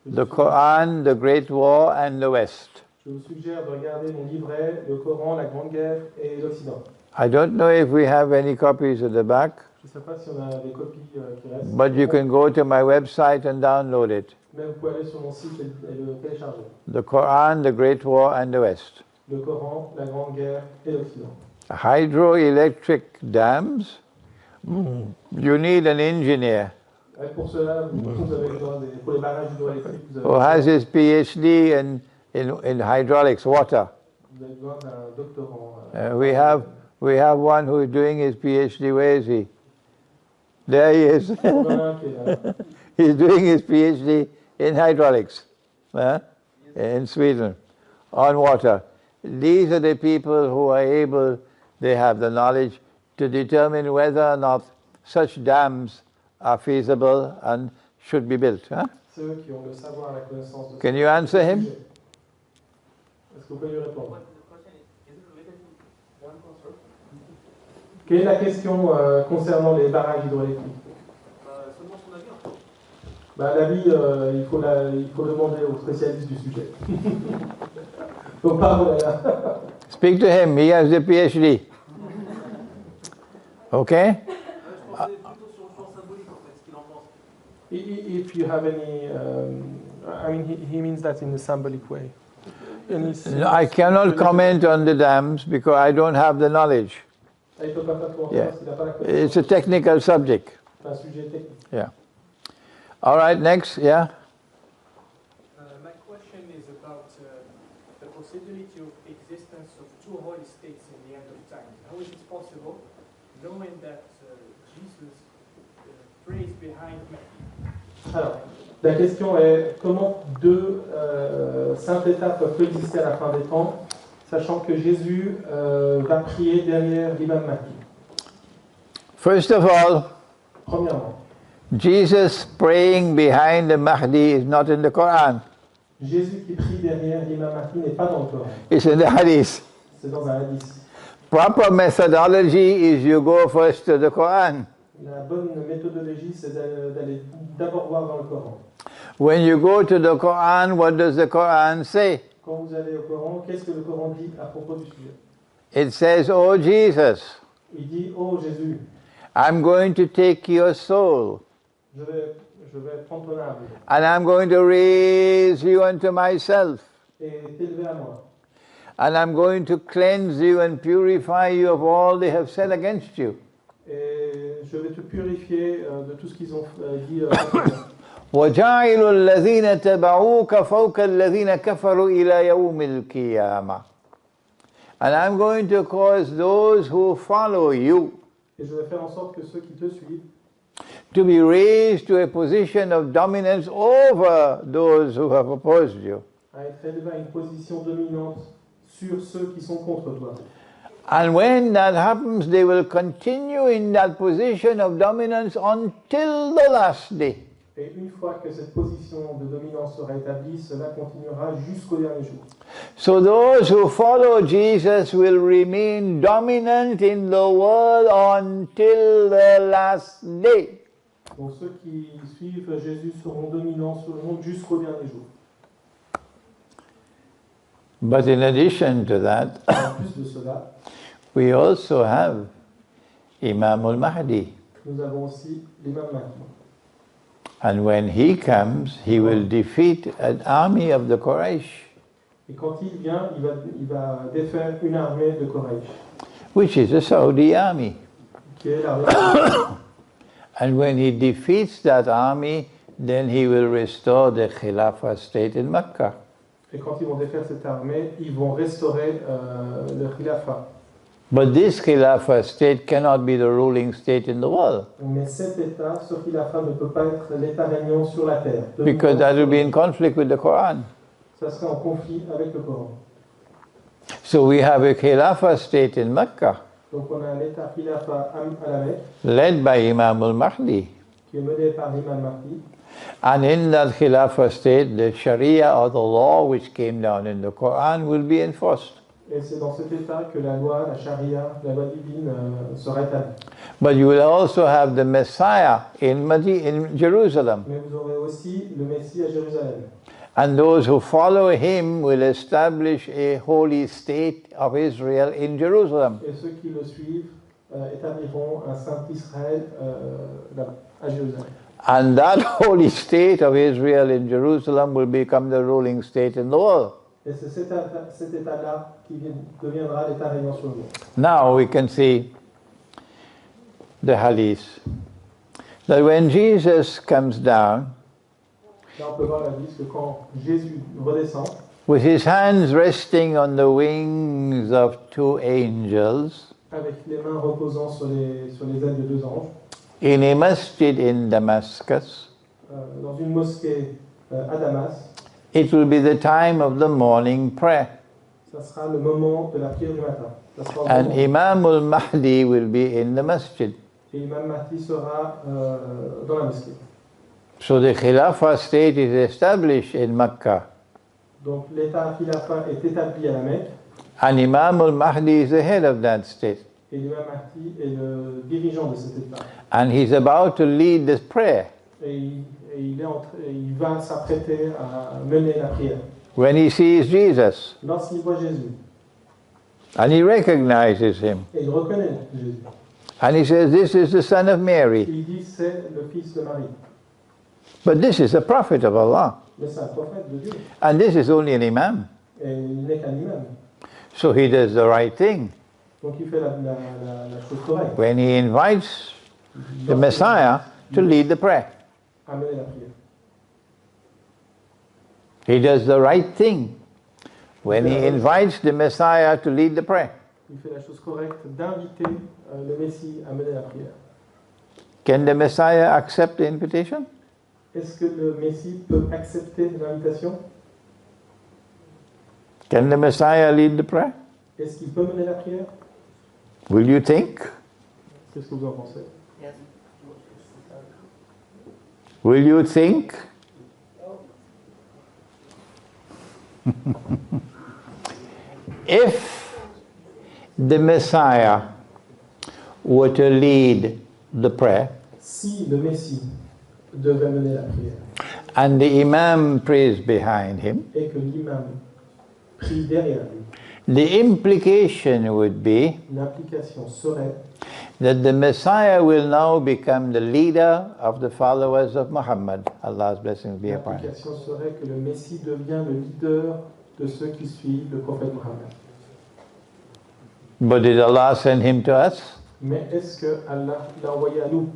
The Quran, the Great War, and the West. Je vous suggère de regarder mon livret, le Coran, la Grande Guerre et l'Occident. I don't know if we have any copies at the back, Je ne sais pas si on a des copies qui restent. but you can go to my website and download it. Mais vous pouvez aller sur mon site et le télécharger. The Quran, the Great War, and the West. Le Coran, la Grande Guerre et l'Occident. Hydroelectric dams, you need an engineer Et pour cela, vous avez besoin pour les barrages hydroélectriques, vous who has avez his PhD in hydraulics, water. besoin d'un doctorant. We have one who is doing his PhD. Where is he? There he is. On en a un qui est là. He's doing his PhD in hydraulics in Sweden on water. These are the people who are able, they have the knowledge to determine whether or not such dams are feasible and should be built. Huh? C'est eux qui ont le savoir, la connaissance de Can you answer him? Est-ce que vous pouvez lui répondre? Quelle est la question concernant les barrages hydroélectriques? Seulement son avis en fait. L'avis, il faut demander aux spécialistes du sujet. Donc, pardon, là. Speak to him, he has the PhD. Okay? Je pensais plutôt sur le plan symbolique en fait, ce qu'il en pense. If you have any, I mean, he means that in a symbolic way. I cannot comment on the dams because I don't have the knowledge. Il peut pas faire comment Yeah. parce qu'il n'a pas la connaissance. It's a technical subject. C'est un sujet technique. Yeah. All right, next, yeah. My question is about the possibility of existence of two holy states in the end of time. How is it possible, knowing that Jesus prays behind Mary? Alors, la question est comment deux saints états peuvent coexister à la fin des temps, sachant que Jésus va prier derrière l'imam Mahdi. First of all, Premièrement, Jesus praying behind the Mahdi is not in the Quran. Jésus qui prie derrière l'imam Mahdi n'est pas dans le Coran, It's in the Hadith. c'est dans un hadith. Proper methodology is you go first to the Quran. La bonne méthodologie, c'est d'aller d'abord voir dans le Coran. When you go to the Quran, what does the Quran say? Quand vous allez au Coran, qu'est-ce que le Coran dit à propos du sujet? It says, "Oh Jesus, Il dit, oh Jésus, I'm going to take your soul je vais prendre ton âme and I'm going to raise you unto myself et t'élever à moi. and I'm going to cleanse you and purify you of all they have said against you. Et je vais te purifier de tout ce qu'ils ont dit. contre toi. وَجَعِلُ الَّذِينَ تَبَعُوكَ فَوْقَ الَّذِينَ كَفَرُوا إِلَى يَوْمِ الْقِيَامَةِ. And I'm going to cause those who follow you Et je vais faire en sorte que ceux qui te suivent to be raised to a position of dominance over those who have opposed you. à être élevés à une position dominante sur ceux qui sont contre toi. And when that happens, they will continue in that position of dominance until the last day. Et une fois que cette position de dominance sera établie, cela continuera jusqu'au dernier jour. So those who follow Jesus will remain dominant in the world until the last day. Donc ceux qui suivent Jésus seront dominants sur le monde jusqu'au dernier jour. But in addition to that, En plus de cela, we also have Imam al-Mahdi. nous avons aussi l'imam Mahdi. And when he comes, he will defeat an army of the Quraysh. Et quand il vient, il va défaire une armée de Quraysh, Which is a Saudi army. qui est l'armée. And when he defeats that army, then he will restore the Khilafah state in Mecca. Et quand ils vont défaire cette armée, ils vont restaurer le khilafat. But this Khilafah state cannot be the ruling state in the world. Mais cet État, ce khilafat ne peut pas être l'État régnant sur la terre. Because that will be in conflict with the Quran. Ça serait en conflit avec le Coran. So we have a Khilafah state in Mecca, Donc on a un État khilafat à la Mecque, led by Imam al-Mahdi. qui est mené par l'imam Mahdi. And in that Khilafah state, the Sharia or the law which came down in the Quran will be enforced. Et c'est dans cet État que la loi, la charia, la loi divine sera établie. But you will also have the Messiah in Jerusalem. Mais vous aurez aussi le Messie à Jérusalem. And those who follow him will establish a holy state of Israel in Jerusalem. Et ceux qui le suivent établiront un saint Israël à Jérusalem. And that holy state of Israel in Jerusalem will become the ruling state in the world. Et c'est cet État-là qui deviendra l'État régnant sur le monde. Now we can see the hadith. That when Jesus comes down, Là, on peut voir la liste que quand Jésus redescend, with his hands resting on the wings of two angels, avec les mains reposant sur les ailes de deux anges, in a masjid in Damascus, dans une mosquée à Damas, it will be the time of the morning prayer. ça sera le moment de la prière du matin. Ça sera le And moment. Imam al-Mahdi will be in the masjid. Et Imam Mahdi sera dans la mosquée. So the Khilafah state is established in Mecca. Donc l'État khilafat est établi à la Mecque, And Imam al-Mahdi is the head of that state. et l'Imam Mahdi est le dirigeant de cet État. And he's about to lead this prayer. Et il va s'apprêter à mener la prière. When he sees Jesus, Lorsqu'il voit Jésus, and he recognizes him, et il reconnaît Jésus, and he says, "This is the son of Mary." il dit c'est le fils de Marie. But this is a prophet of Allah. Mais c'est un prophète de Dieu, And this is only an imam. et il n'est qu'un imam. So he does the right thing. Donc il fait la chose correcte, When he invites the Messiah to lead the prayer, à mener la prière. he does the right thing. When he invites the Messiah to lead the prayer. Il fait la chose correcte d'inviter le Messie à mener la prière. Can the Messiah accept the invitation? Est-ce que le Messie peut accepter l'invitation? Can the Messiah lead the prayer? Est-ce qu'il peut mener la prière? Will you think? Qu'est-ce que vous en pensez? Yes. Will you think? If the Messiah were to lead the prayer, Si le Messie devait mener la prière and the Imam prays behind him, et que l'imam prie derrière lui, the implication would be l'implication serait that the Messiah will now become the leader of the followers of Muhammad. Allah's blessings be upon him. l'implication serait que le Messie devient le leader de ceux qui suivent le prophète Mohammed. But did Allah send him to us? Mais est-ce que Allah l'a envoyé à nous?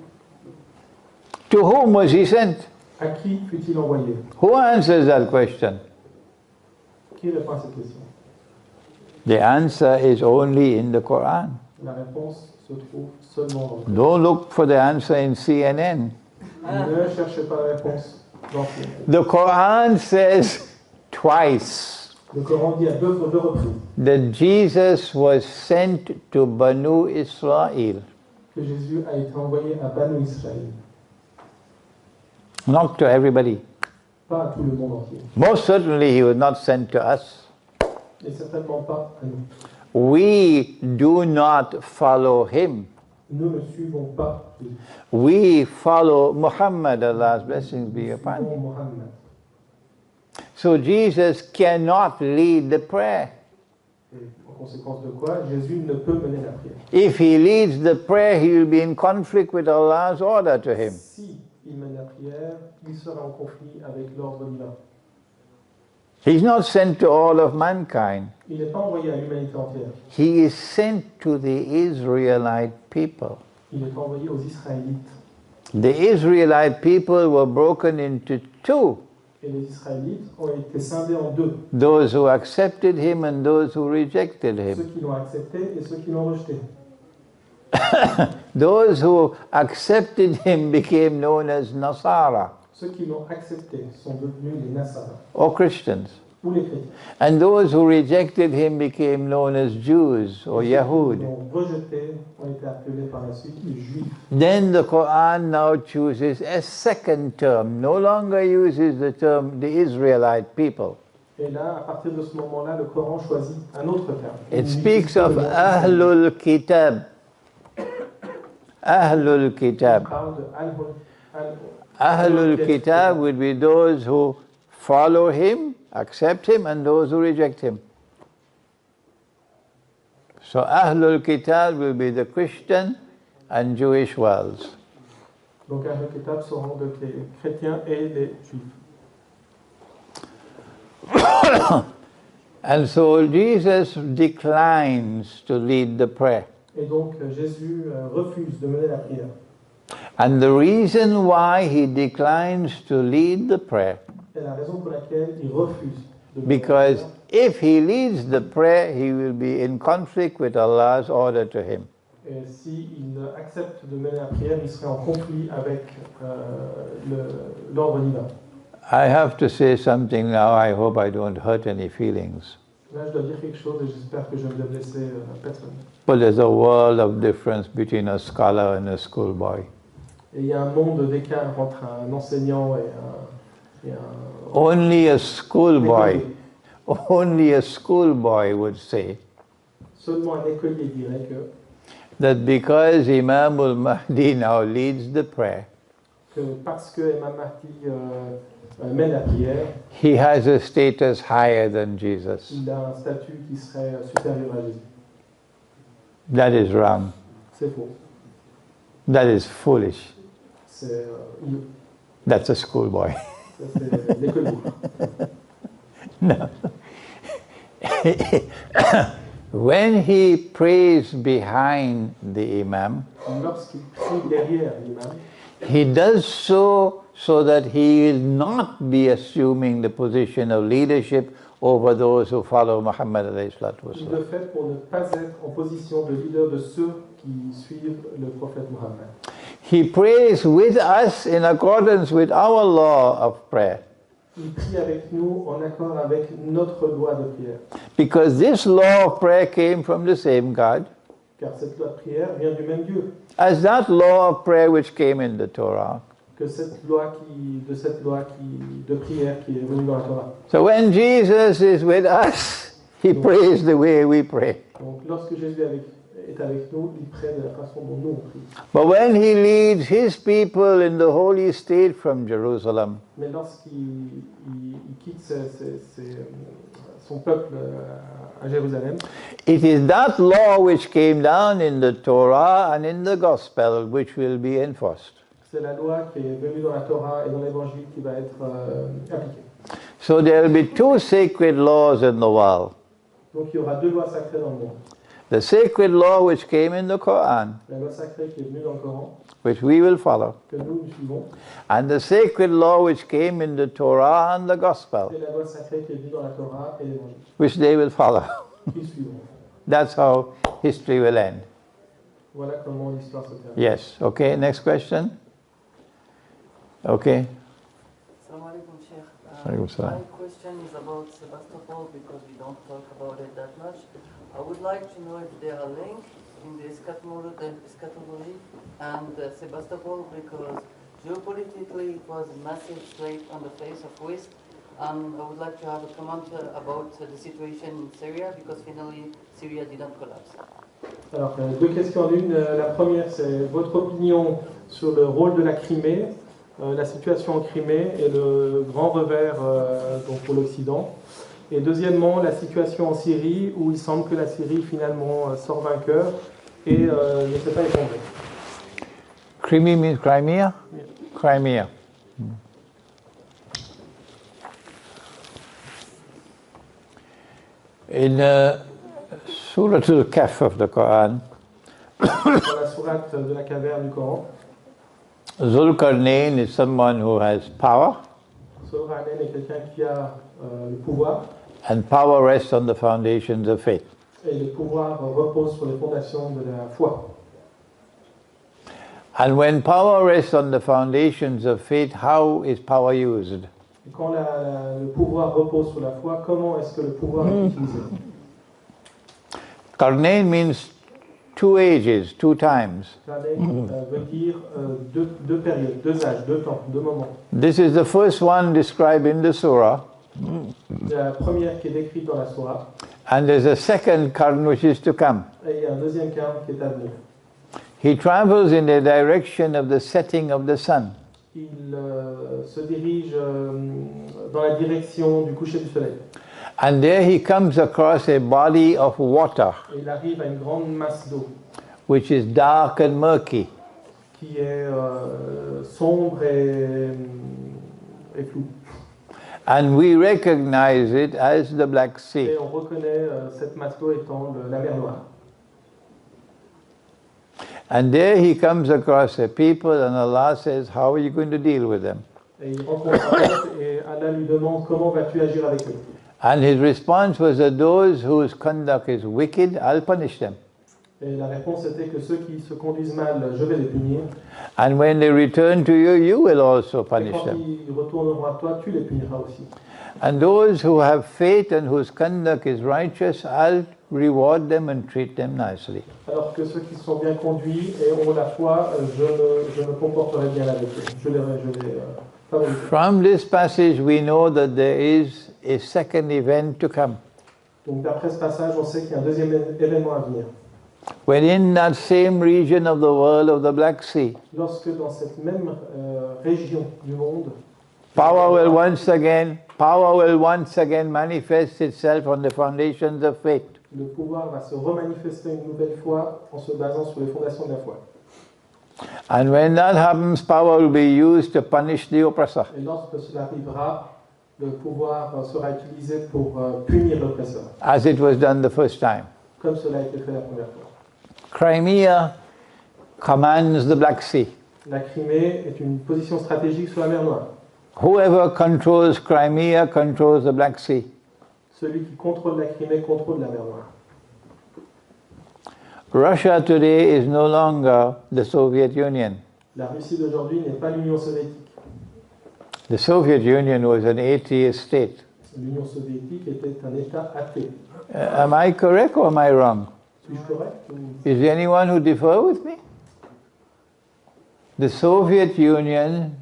To whom was he sent? À qui fut-il envoyé? Who answers that question? Qui répond à cette question? The answer is only in the Quran. La réponse se trouve seulement dans le Coran. Don't look for the answer in CNN. Ne cherchez pas la réponse dans le The Quran says twice Le Coran dit à deux reprises that Jesus was sent to Banu Israel, que Jésus a été envoyé à Banu Israël, not to everybody. pas à tout le monde entier, Most certainly he was not sent to us. et certainement pas à nous. We do not follow him. Nous ne suivons pas Jésus. We follow Muhammad, Allah's blessings be Nous upon him. suivons Mohammed. So Jesus cannot lead the prayer. Et en conséquence de quoi, Jésus ne peut mener la prière. If he leads the prayer, he will be in conflict with Allah's order to him. Si il mène la prière, il sera en conflit avec l'ordre divin. He's not sent to all of mankind. Il n'est pas envoyé à l'humanité entière. He is sent to the Israelite people. Il est envoyé aux Israélites. The Israelite people were broken into two. Et les Israélites ont été scindés en deux. Those who accepted him and those who rejected Ceux him. qui l'ont accepté et ceux qui l'ont rejeté. Those who accepted him became known as Nasara Ceux qui l'ont accepté sont devenus les Nassara, or Christians. ou les chrétiens. And those who rejected him became known as Jews or Ceux qui Yahud. l'ont rejeté ont été appelés par la suite les Juifs. Then the Quran now chooses a second term, no longer uses the term the Israelite people. Et là, à partir de ce moment-là, le Coran choisit un autre terme. It speaks of Ahlul Kitab. Ahlul Il Kitab. parle de Ahlul Kitab would be those who follow him, accept him, and those who reject him. So Ahlul Kitab will be the Christian and Jewish worlds. Donc, Ahlul Kitab seront donc les chrétiens et les juifs. And so Jesus declines to lead the prayer. Et donc, Jésus refuse de mener la prière. And the reason why he declines to lead the prayer, Et la raison pour laquelle il refuse de mener la because prière, if he leads the prayer, he will be in conflict with Allah's order to him. et s'il accepte de mener la prière, il serait en conflit avec l'ordre divin. I have to say something now. I hope I don't hurt any feelings. Là, je dois dire quelque chose et j'espère que je ne vais blesser personne. But there's a world of difference between a scholar and a schoolboy. Et il y a un monde d'écart entre un enseignant et un Only a schoolboy, écolier. only a schoolboy would say Seulement un écolier dirait que because Imam al-Mahdi now leads the prayer, parce que Imam Mahdi mène la prière, he has a status higher than Jesus. il a un statut qui serait supérieur à Jésus. That is wrong. C'est faux. That is foolish. C'est idiot. That's a schoolboy. Ça, c'est l'écolier. No. When he prays behind the Imam, Lorsqu'il prie derrière l'imam, he does so that he will not be assuming the position of leadership over those who follow Muhammad alayhi salatu il wasalam. le fait pour ne pas être en position de leader de ceux qui suivent le prophète Muhammad. He prays with us in accordance with our law of prayer. Il prie avec nous en accord avec notre loi de prière. Because this law of prayer came from the same God Car cette loi de prière vient du même Dieu as that law of prayer which came in the Torah. que cette loi de prière qui est venue dans la Torah. So when Jesus is with us, he prays the way we pray. Donc lorsque Jésus est avec nous, il prie de la façon dont nous on prie. But when he leads his people in the holy state from Jerusalem, Mais lorsqu'il quitte son peuple à Jérusalem, it is that law which came down in the Torah and in the Gospel which will be enforced. c'est la loi qui est venue dans la Torah et dans l'Évangile qui va être appliquée. So there will be two sacred laws in the world. Donc il y aura deux lois sacrées dans le monde. The sacred law which came in the Quran, La loi sacrée qui est venue dans le Coran, which we will follow, que nous suivons, and the sacred law which came in the Torah and the Gospel, et la loi sacrée qui est venue dans la Torah et l'Évangile, which they will follow. qui suivront. That's how history will end. Voilà comment l'histoire se termine. Yes. Okay, next question. Okay. Assalamu alaikum, Sheikh. Alaikum salam. My question is about Sebastopol because we don't talk about it that much. I would like to know if there are links in the eschatology and Sebastopol because geopolitically it was a massive threat on the face of West. And I would like to have a comment about the situation in Syria because finally Syria didn't collapse. Alors, deux questions en une. La première, c'est votre opinion sur le rôle de la Crimée, la situation en Crimée et le grand revers donc pour l'Occident. Et deuxièmement, la situation en Syrie, où il semble que la Syrie finalement sort vainqueur et ne s'est pas effondrée. Crimea means Crimea? Crimea. In Surah Al-Kahf of the Quran, Dans la sourate de la caverne du Coran, Zulkarnain is someone who has power, Zulkarnain est quelqu'un qui a le pouvoir, and power rests on the foundations of faith. et le pouvoir repose sur les fondations de la foi. And when power rests on the foundations of faith, how is power used? Et quand le pouvoir repose sur la foi, comment est-ce que le pouvoir est utilisé? Karnain means 2 ages, 2 times. Qarnayn veut dire deux périodes, 2 âges, 2 temps, 2 moments. This is the first one described in the surah, C'est la première qui est décrite dans la Sourate, and there's a second Karn which is to come. et il y a un deuxième carme qui est à venir. He travels in the direction of the setting of the sun. Il se dirige dans la direction du coucher du soleil. And there he comes across a body of water, Et il arrive à une grande masse d'eau which is dark and murky. qui est sombre et floue. And we recognize it as the Black Sea. Et on reconnaît cette masse d'eau étant la mer Noire. And there he comes across a people, and Allah says, how are you going to deal with them? Et il rencontre un peuple et Allah lui demande comment vas-tu agir avec eux. And his response was that those whose conduct is wicked, I'll punish them. Et la réponse était que ceux qui se conduisent mal, je vais les punir. And when they return to you, you will also Et punish quand them. ils retourneront à toi, tu les puniras aussi. And those who have faith and whose conduct is righteous, I'll reward them and treat them nicely. Alors que ceux qui sont bien conduits et ont la foi, je me comporterai bien avec eux. Je les favoriserai. From this passage, we know that there is a second event to come. Donc d'après ce passage, on sait qu'il y a un deuxième événement à venir. When in that same region of the world of the Black Sea, Lorsque dans cette même région du monde, power will once again manifest itself on the foundations of faith. le pouvoir va se remanifester une nouvelle fois en se basant sur les fondations de la foi. And when that happens, power will be used to punish the oppressor. Et lorsque cela arrivera, le pouvoir sera utilisé pour punir l'oppresseur, As it was done the first time. comme cela a été fait la première fois. Crimea commands the Black Sea. La Crimée est une position stratégique sur la mer Noire. Whoever controls Crimea controls the Black Sea. Celui qui contrôle la Crimée contrôle la mer Noire. Russia today is no longer the Soviet Union. La Russie d'aujourd'hui n'est pas l'Union soviétique. The Soviet Union was an atheist state. L'Union soviétique était un État athée. Am I correct or am I wrong? Suis-je correct? Is there anyone who differ with me? The Soviet Union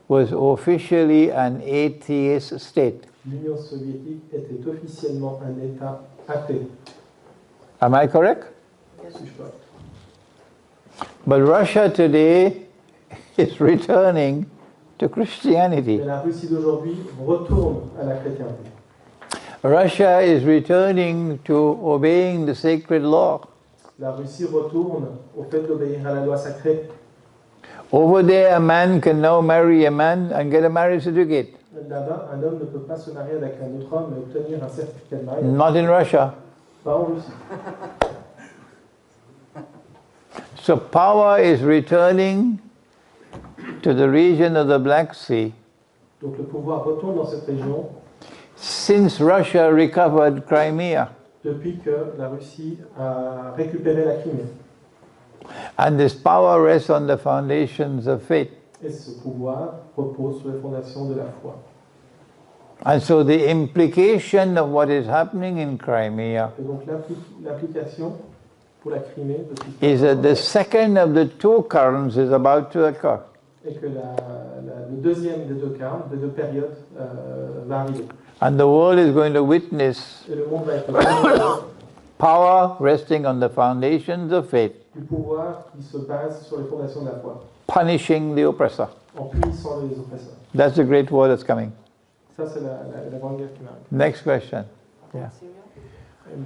was officially an atheist state. L'Union soviétique était officiellement un État athée. Am I correct? Suis-je correct? But Russia today is returning to Christianity. Mais la Russie d'aujourd'hui retourne à la chrétienté. Russia is returning to obeying the sacred law. La Russie retourne au fait d'obéir à la loi sacrée. Over there, a man can now marry a man and get a marriage certificate. Là-bas, un homme ne peut pas se marier avec un autre homme et obtenir un certificat de mariage. Not in Russia. Pas en Russie. So power is returning to the region of the Black Sea Donc le pouvoir retourne dans cette région since Russia recovered Crimea. depuis que la Russie a récupéré la Crimée. And this power rests on the foundations of faith. Et ce pouvoir repose sur les fondations de la foi. And so the implication of what is happening in Crimea Et donc l'implication pour la Crimée de tout is that the second of the two currents is about to occur. et que le deuxième des deux carmes, des deux périodes, va arriver. And the world is going to witness Et le monde va être témoin power resting on the foundations of faith, du pouvoir qui se base sur les fondations de la foi, punishing the oppressor. en punissant les oppresseurs. That's the great war that's coming. Ça, c'est la grande guerre qui m'arrive. Next question. Yeah. And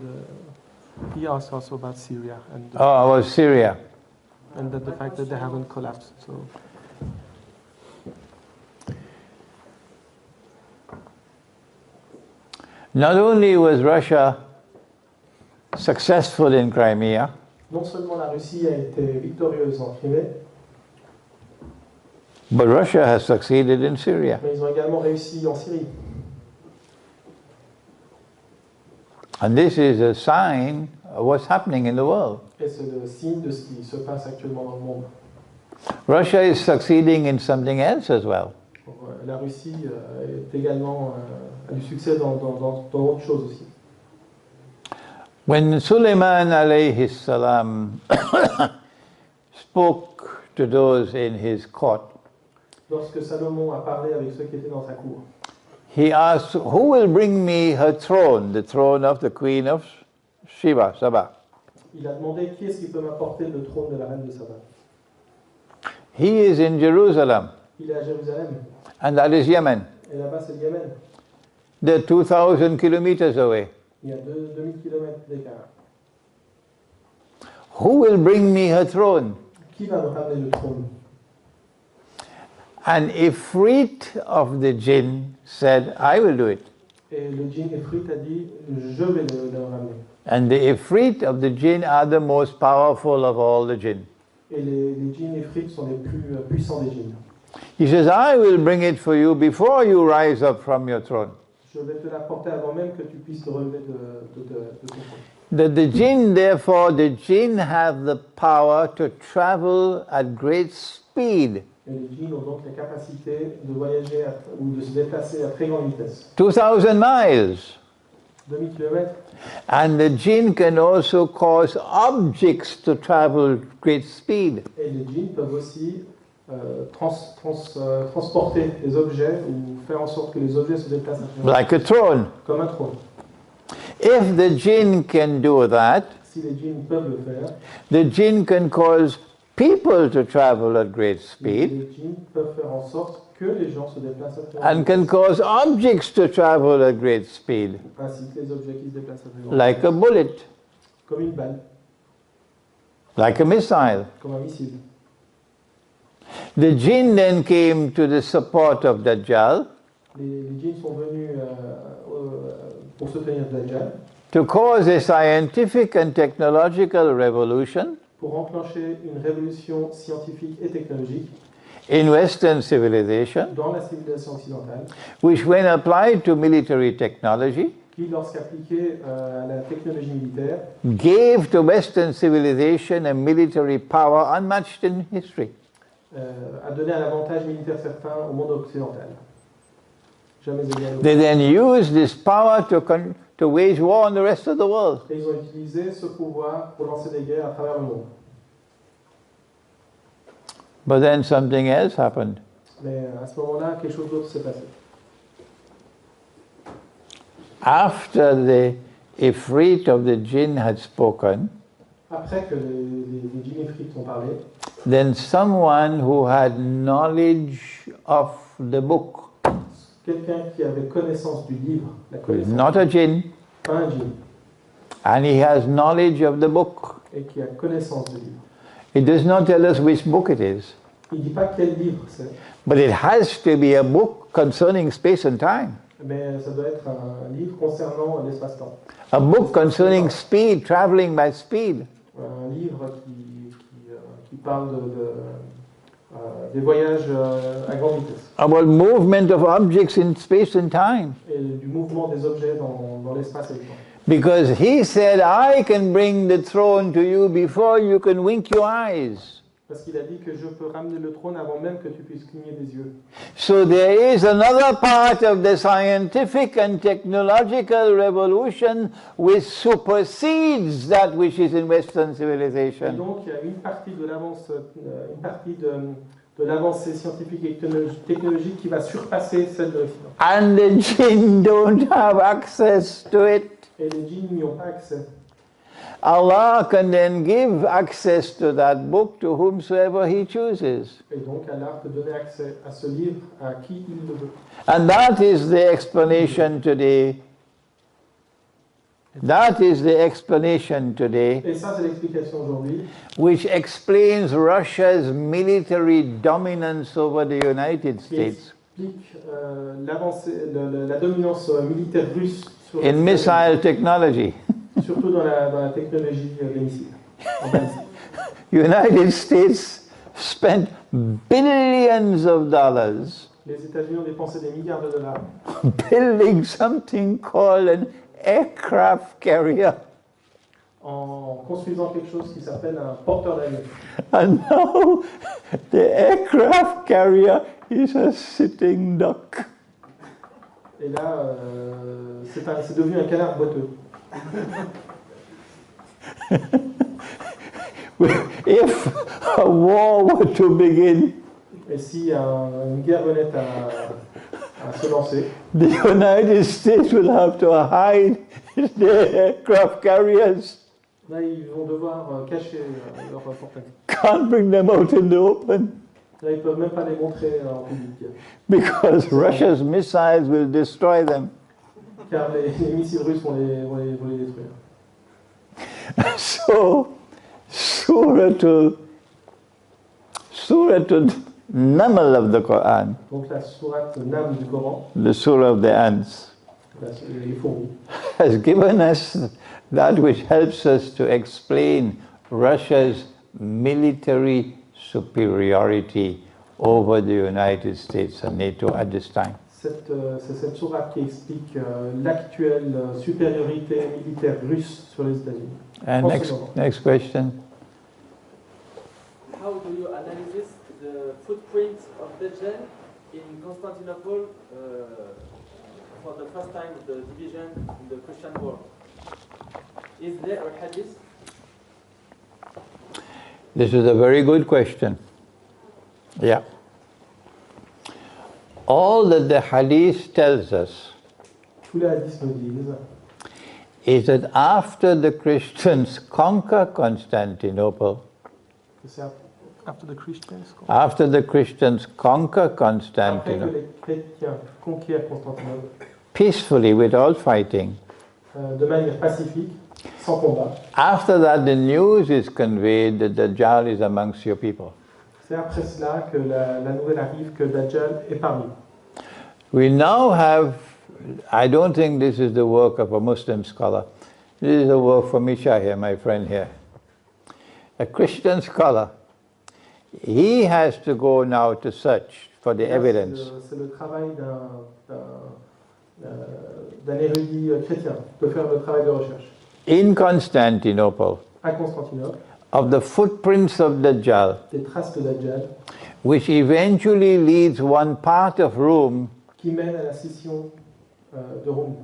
he asked also about Syria and Oh, about Syria. and the fact that they haven't collapsed. So Not only was Russia successful in Crimea, Non seulement la Russie a été victorieuse en Crimée, but Russia has succeeded in Syria. mais ils ont également réussi en Syrie. And this is a sign of what's happening in the world. Et c'est le signe de ce qui se passe actuellement dans le monde. Russia is succeeding in something else as well. La Russie est également a du succès dans autre chose aussi. When Sulaiman alayhi salam spoke to those in his court, Lorsque Salomon a parlé avec ceux qui étaient dans sa cour, he asked, who will bring me her throne, the throne of the queen of Saba? il a demandé qui est-ce qui peut m'apporter le trône de la reine de Saba. He is in Jerusalem, Il est à Jérusalem, and that is Yemen. et là-bas c'est le Yémen. They're 2,000 kilometers away. Il y a 2000 km d'écart. Who will bring me her throne? Qui va me ramener le trône? An Ifrit of the jinn said, I will do it. Et le djinn Ifrit a dit, je vais le ramener. And the Ifrit of the jinn are the most powerful of all the jinn. Et les djinns Ifrit sont les plus puissants des djinns. He says, I will bring it for you before you rise up from your throne. Je vais te l'apporter avant même que tu puisses te relever de ton trône. The jinn, therefore, the jinn have the power to travel at great speed. Et les djinns ont donc la capacité de voyager ou de se déplacer à très grande vitesse. 2,000 miles. 2000 km. And the jinn can also cause objects to travel great speed. Et les djinns peuvent aussi transporter des objets ou faire en sorte que les objets se déplacent à très grande Like a throne. Comme un trône. If the jinn can do that, Si les djinns peuvent le faire, the jinn can cause people to travel at great speed les djinns peuvent faire en sorte que les gens se déplacent à très grande and vitesse. can cause objects to travel at great speed, Ainsi que les objets qui se déplacent à très grande like a vitesse. bullet, Comme une balle, like a missile. comme un missile. The jinn then came to the support of Dajjal Les djinns sont venus pour soutenir Dajjal, to cause a scientific and technological revolution pour enclencher une révolution scientifique et technologique in Western civilization, dans la civilisation occidentale, which, when applied to military technology, qui, lorsqu'appliquée à la technologie militaire, gave to Western civilization a military power unmatched in history. a donné un avantage militaire certain au monde occidental. Jamais égalé. They then used this power to wage war on the rest of the world. Et ils ont utilisé ce pouvoir pour lancer des guerres à travers le monde. But then something else happened. Mais à ce moment-là, quelque chose d'autre s'est passé. After the Ifrit of the jinn had spoken, Après que les djinns Ifrit ont parlé, then someone who had knowledge of the book, quelqu'un qui avait connaissance du livre, la connaissance, not a jinn, pas un djinn, and he has knowledge of the book. et qui a connaissance du livre. It does not tell us which book it is, Il ne dit pas quel livre c'est, but it has to be a book concerning space and time, mais ça doit être un livre concernant l'espace-temps. a book concerning speed, traveling by speed. Un livre qui parle des voyages à grande vitesse About movement of objects in space and time. et du mouvement des objets dans l'espace et le temps. Because he said, I can bring the throne to you before you can wink your eyes. Parce qu'il a dit que je peux ramener le trône avant même que tu puisses cligner des yeux. So there is another part of the scientific and technological revolution which supersedes that which is in Western Et civilization. donc il y a une partie de l'avancée scientifique et technologique qui va surpasser celle de l'Occident. And the jinn don't have access to it. Et les djinns n'y ont pas accès. Allah can then give access to that book to whomsoever he chooses. Et donc Allah peut donner accès à ce livre à qui il le veut. And that is the explanation today. That is the explanation today, Et ça, c'est l'explication aujourd'hui, which explains Russia's military dominance over the United qui States. explique la dominance militaire russe in missile technology. Surtout dans la technologie des missiles. En balistique. United States spent billions of dollars Les États-Unis ont dépensé des milliards de dollars building something called an aircraft carrier. en construisant quelque chose qui s'appelle un porteur d'avion. And now the aircraft carrier is a sitting duck. Et là, c'est devenu un canard boiteux. If a war were to begin, Et si une guerre venait à se lancer, the United States will have to hide their aircraft carriers. là, ils vont devoir cacher leur porte-avions. Can't bring them out in the open Là, ils ne peuvent même pas les montrer en public. because Russia's missiles will destroy them. Car les missiles russes vont les détruire. So, Suratul Naml of the Quran, Donc la sourate Nam du Coran, the surah of the ants, les fourmis, has given us that which helps us to explain Russia's military superiority over the United States and NATO at this time. c'est cette sourate qui explique l'actuelle supériorité militaire russe sur les États-Unis. And En ce moment. next question. How do you analyze the footprint of Dajjal in Constantinople for the first time of the division in the Christian world? Is there a hadith? This is a very good question. Yeah. All that the hadith tells us Tous les hadiths nous disent is that after the Christians conquer Constantinople, que c'est after the Christians, after the Christians conquer après que Constantinople les chrétiens conquièrent Constantinople peacefully without fighting, de manière pacifique, sans combat, after that the news is conveyed that Dajjal is amongst your people. c'est après cela que la nouvelle arrive que Dajjal est parmi nous. We now have, I don't think this is the work of a Muslim scholar, this is the work for Misha here, my friend here, a Christian scholar. He has to go now to search for the evidence. C'est le travail d'un érudit chrétien de faire le travail de recherche. In Constantinople, À Constantinople, of the footprints of Dajjal, des traces de Dajjal which eventually leads one part of Rome qui mènent à la scission de Rome.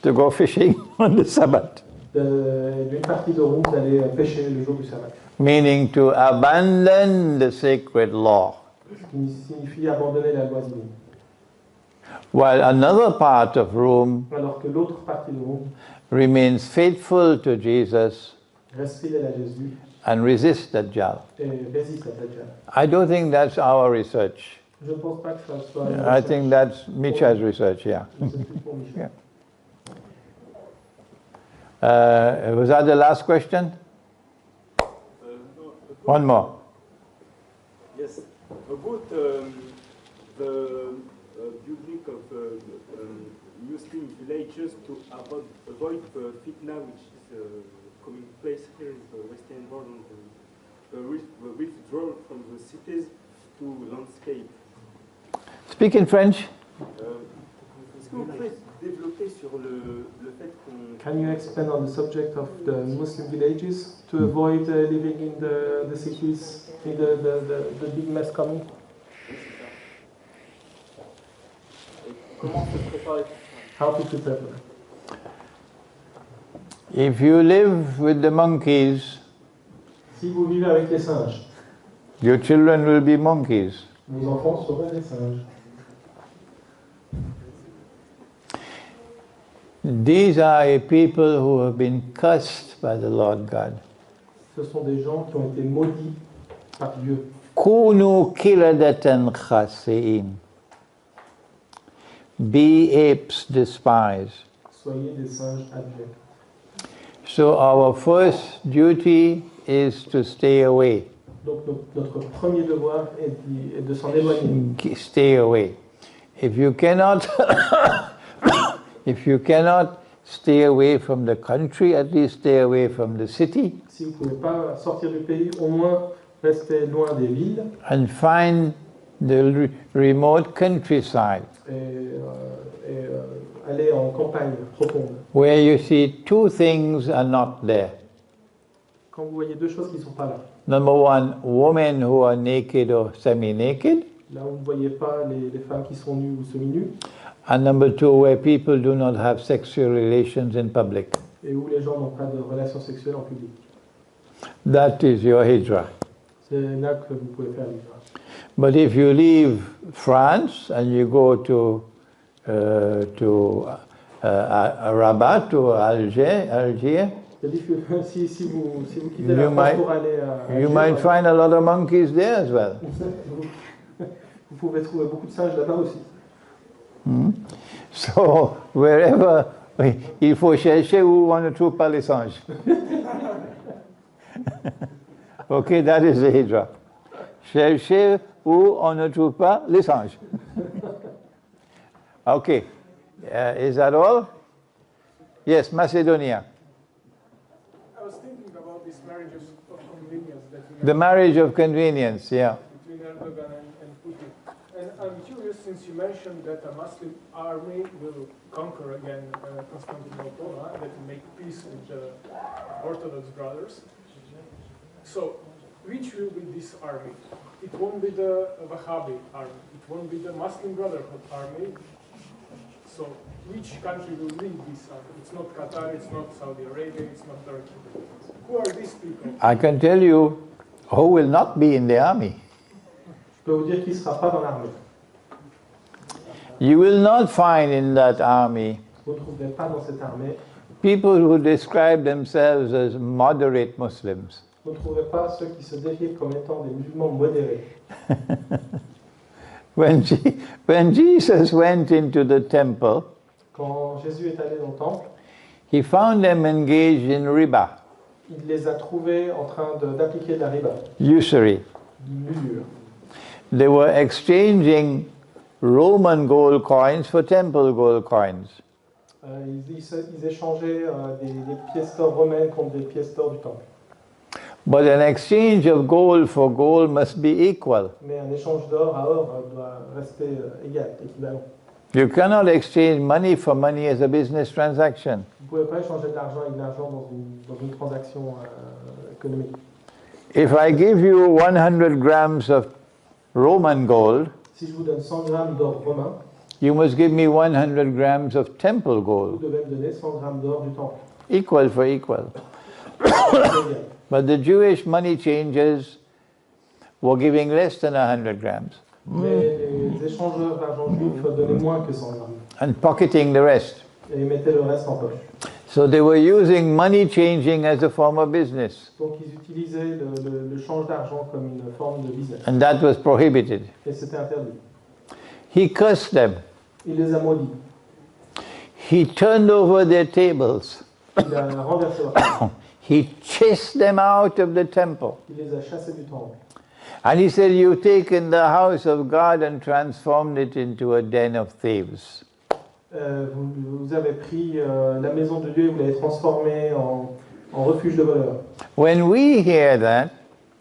to go fishing on the Sabbath, D'une partie de Rome d'aller pêcher le jour du sabbat. meaning to abandon the sacred law, Ce qui signifie abandonner la loi divine. while another part of Rome Alors que l'autre partie de Rome remains faithful to Jesus reste fidèle à Jésus and resists Dajjal. et résiste à Dajjal. I don't think that's our research. Je ne pense pas que ça soit... une I recherche. think that's Misha's research, yeah. C'est plus pour Michel. Yeah. Was that the last question? One more. Yes, about the building of Muslim villages to avoid the fitna which is coming place here in the Western world, and the withdrawal from the cities to landscape. Speak in French. Est-ce que vous pouvez développer sur le fait qu'on... Can you expand on the subject of the Muslim villages to avoid living in the cities, in the big mess coming? Comment se préparer? How to prepare for that? If you live with the monkeys, Si vous vivez avec les singes, your children will be monkeys. vos enfants seront des singes. These are a people who have been cursed by the Lord God. Ce sont des gens qui ont été maudits par Dieu. Kunu kiradatan khasi'in. Be apes despised. Soyez des singes abjects. So our first duty is to stay away. Donc notre premier devoir est de s'en éloigner. Stay away. If you cannot stay away from the country, at least stay away from the city. Si vous ne pouvez pas sortir du pays, au moins restez loin des villes. And find the remote countryside. Aller en campagne profonde. Where you see two things are not there. Quand vous voyez deux choses qui ne sont pas là. Number one, women who are naked or semi-naked. Là où vous ne voyez pas les femmes qui sont nues ou semi-nues. And number two, where people do not have sexual relations in public. Et où les gens n'ont pas de relations sexuelles en public. That is your hijrah. C'est là que vous pouvez faire l'hijra. But if you leave France and you go to Rabat or Alger, si vous quittez la France pour aller à Alger, you might find a lot of monkeys there as well. Vous pouvez trouver beaucoup de singes là-bas aussi. So wherever, il faut chercher où on ne trouve pas les singes. Okay, that is the hijrah. Chercher où on ne trouve pas les singes. Okay, is that all? Yes, Macedonia. I was thinking about this marriage of convenience that you mentioned. The marriage of convenience, yeah. Between Erdogan and Putin. And I'm curious, since you mentioned that a Muslim army will conquer again Constantinople, that will make peace with the Orthodox brothers. So, which will be this army? It won't be the Wahhabi army. It won't be the Muslim Brotherhood army. So, which country will lead this army? It's not Qatar, it's not Saudi Arabia, it's not Turkey. Who are these people? I can tell you who will not be in the army. Je peux vous dire qu'il ne sera pas dans l'armée. You will not find in that army Vous ne trouverez pas dans cette armée people who describe themselves as moderate Muslims. Vous ne trouverez pas ceux qui se décrivent comme étant des musulmans modérés. When Jesus went into the temple, Quand Jésus est allé dans le temple, he found them engaged in riba, il les a trouvés en train d'appliquer de la riba, usury. l'usure. They were exchanging Roman gold coins for temple gold coins. Ils échangeaient des pièces d'or romaines contre des pièces d'or du temple. But an exchange of gold for gold must be equal. Mais un échange d'or à or doit rester égal, équivalent. You cannot exchange money for money as a business transaction. Vous ne pouvez pas échanger de l'argent avec de l'argent dans une transaction économique. If I give you 100 grams of Roman gold, Si je vous donne 100 grammes d'or romain, you must give me 100 grams of temple vous gold. devez me donner 100 grammes d'or du temple. Equal for equal. But the Jewish money changers were giving less than 100 grams. Mais les échangeurs d'argent juif donnaient moins que 100 grammes. And pocketing the rest. Et ils mettaient le reste en poche. So they were using money changing as a form of business. Donc ils utilisaient le change d'argent comme une forme de business. And that was prohibited. Et c'était interdit. He cursed them. Il les a maudits. He turned over their tables. Il a renversé leur table. He chased them out of the temple. Il les a chassés du temple. And he said, you've taken the house of God and transformed it into a den of thieves. Vous avez pris la maison de Dieu et vous l'avez transformée en refuge de voleurs. When we hear that,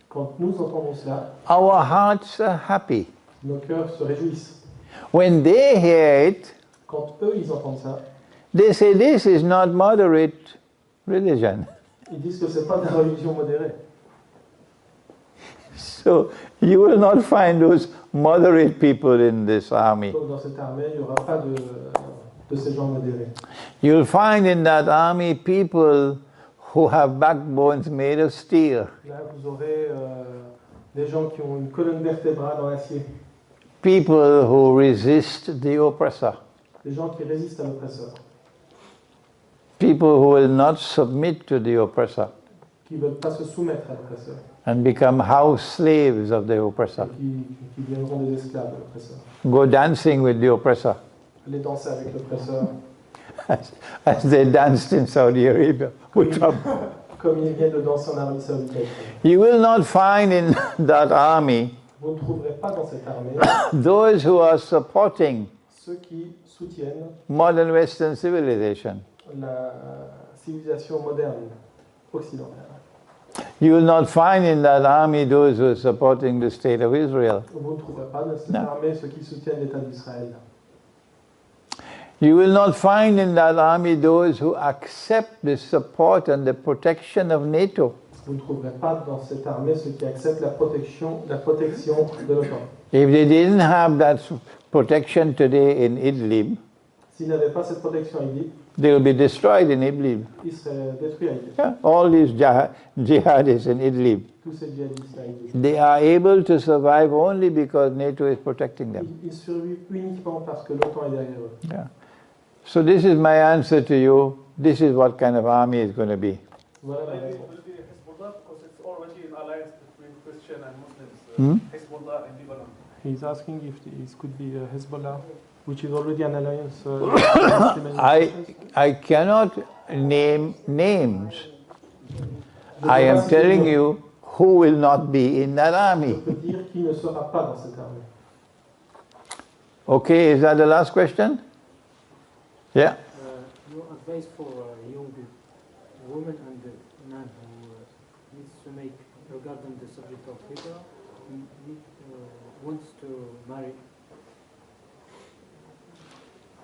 Quand nous entendons cela, our hearts are happy. nos cœurs se réjouissent. When they hear it, Quand eux, ils entendent ça, they say, this is not moderate religion. ils disent que c'est pas de la religion modérée. So you will not find those moderate people in this army. Donc dans cette armée, il n'y aura pas de ces gens modérés. You'll find in that army people who have backbones made of steel. Là, vous aurez des gens qui ont une colonne vertébrale en acier. People who resist the oppressor. Des gens qui résistent à l'oppresseur. People who will not submit to the oppressor Qui ne veulent pas se soumettre à l'oppresseur. and become house slaves of the oppressor. Qui deviendront des esclaves de l'oppresseur. Go dancing with the oppressor. Aller danser avec l'oppresseur. As they danced in Saudi Arabia. With trouble. Comme ils viennent de danser en Arabie Saoudite. You will not find in that army Vous ne trouverez pas dans cette armée those who are supporting ceux qui soutiennent modern Western civilization. la civilisation moderne occidentale. You will not find in that army those who are supporting the state of Israel. Vous ne trouverez pas dans cette armée ceux qui soutiennent l'État d'Israël. You will not find in that army those who accept the support and the protection of NATO. Vous ne trouverez pas dans cette armée ceux qui acceptent la protection de l'OTAN. If they didn't have that protection today in Idlib, S'ils n'avaient pas cette protection à Idlib, they will be destroyed in Idlib. ils seraient détruits à Idlib. Yeah, all these jihadists in Idlib, Tous ces djihadistes à Idlib. they are able to survive only because NATO is protecting them. Ils survivent uniquement parce que l'OTAN est derrière eux. Yeah. So this is my answer to you. This is what kind of army is going to be. Voilà la Maybe raison. it will be Hezbollah because it's already an alliance between Christian and Muslims. Hezbollah in Lebanon. He's asking if it could be Hezbollah, which is already an alliance. I cannot name names. I am telling you who will not be in that army. Je peux dire qui ne sera pas dans cette armée. Okay, is that the last question? Yeah. Your advice for a young woman and man who needs to make regarding the subject of hijrah, wants to marry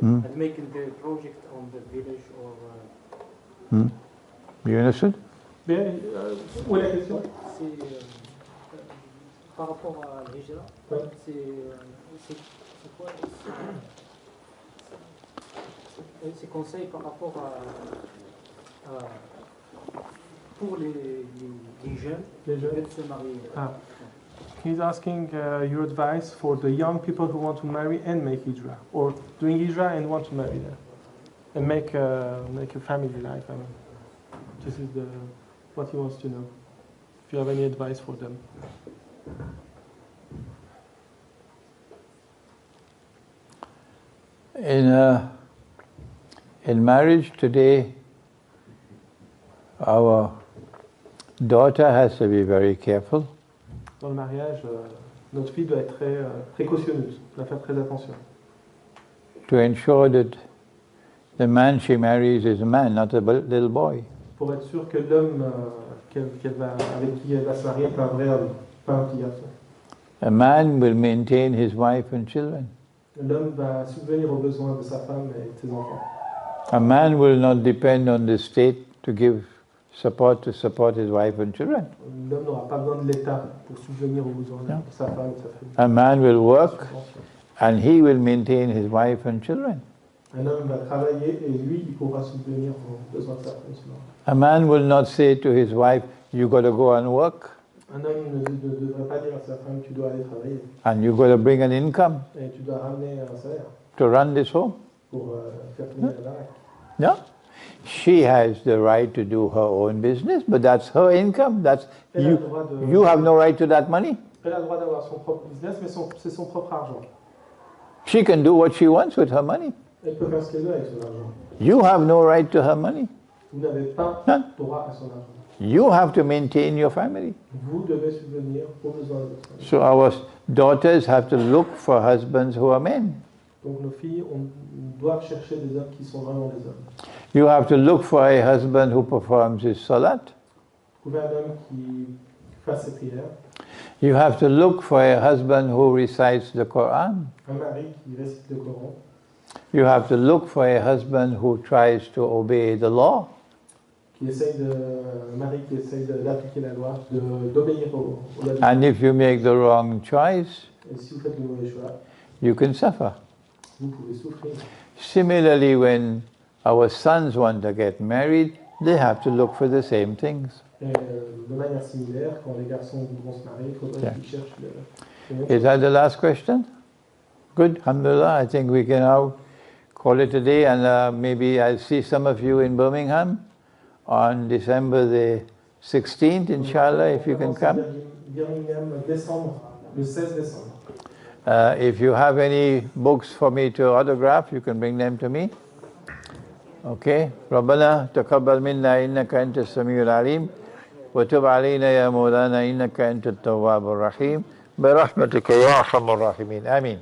and making the project on the village or. You understood? Mais, où est la question? C'est par rapport à l'hijra, c'est quoi ces conseils par rapport à pour les jeunes qui veulent se marier. Ah. He's asking your advice for the young people who want to marry and make hijrah, or doing hijrah and want to marry there, and make a family life. I mean, this is what he wants to know. If you have any advice for them. In marriage today, our daughter has to be very careful. Dans le mariage, notre fille doit être très précautionneuse, doit faire très attention. To ensure that the man she marries is a man, not a little boy. Pour être sûr que l'homme avec qui elle va se marier est un vrai homme, pas un petit garçon. A man will maintain his wife and children. L'homme va subvenir aux besoins de sa femme et de ses enfants. A man will not depend on the state to give support his wife and children. L'homme n'aura pas besoin de l'État pour subvenir aux besoins de sa femme et de sa famille. A man will work and he will maintain his wife and children. Un homme va travailler et lui, il pourra subvenir aux besoins de sa femme. A man will not say to his wife, "You got to go and work." Un homme ne devrait pas dire à sa femme, tu dois aller travailler. And you got to bring an income Et tu dois ramener un salaire to run this home. pour faire tourner la baraque. Yeah. She has the right to do her own business, but that's her income. You have no right to that money. Elle a le droit d'avoir son propre business, mais c'est son propre argent. She can do what she wants with her money. Elle peut faire ce qu'elle veut avec son argent. You have no right to her money. Vous n'avez pas droit à son argent. You have to maintain your family. Vous devez subvenir aux besoins de votre famille. So our daughters have to look for husbands who are men. Donc nos filles doivent chercher des hommes qui sont vraiment des hommes. You have to look for a husband who performs his salat. Trouver un homme qui fasse ses prières. You have to look for a husband who recites the Quran. Un mari qui récite le Coran. You have to look for a husband who tries to obey the law. Un mari qui essaye d'appliquer la loi, d'obéir aux lois. And if you make the wrong choice, Et si vous faites le mauvais choix, you can suffer. vous pouvez souffrir. Similarly, when our sons want to get married, they have to look for the same things. Et de manière similaire, quand les garçons vont se marier, il faudrait qu'ils cherchent les mêmes Is choses. that the last question? Good, alhamdulillah. I think we can now call it a day, and maybe I'll see some of you in Birmingham on December the 16th, inshallah, if you can come. Birmingham, décembre, le 16 décembre. If you have any books for me to autograph, you can bring them to me. Okay. ربنا تقبل منا إنك أنت السميع العليم وتب علينا يا مولانا إنك أنت التواب الرحيم برحمتك يا أرحم الراحمين آمين.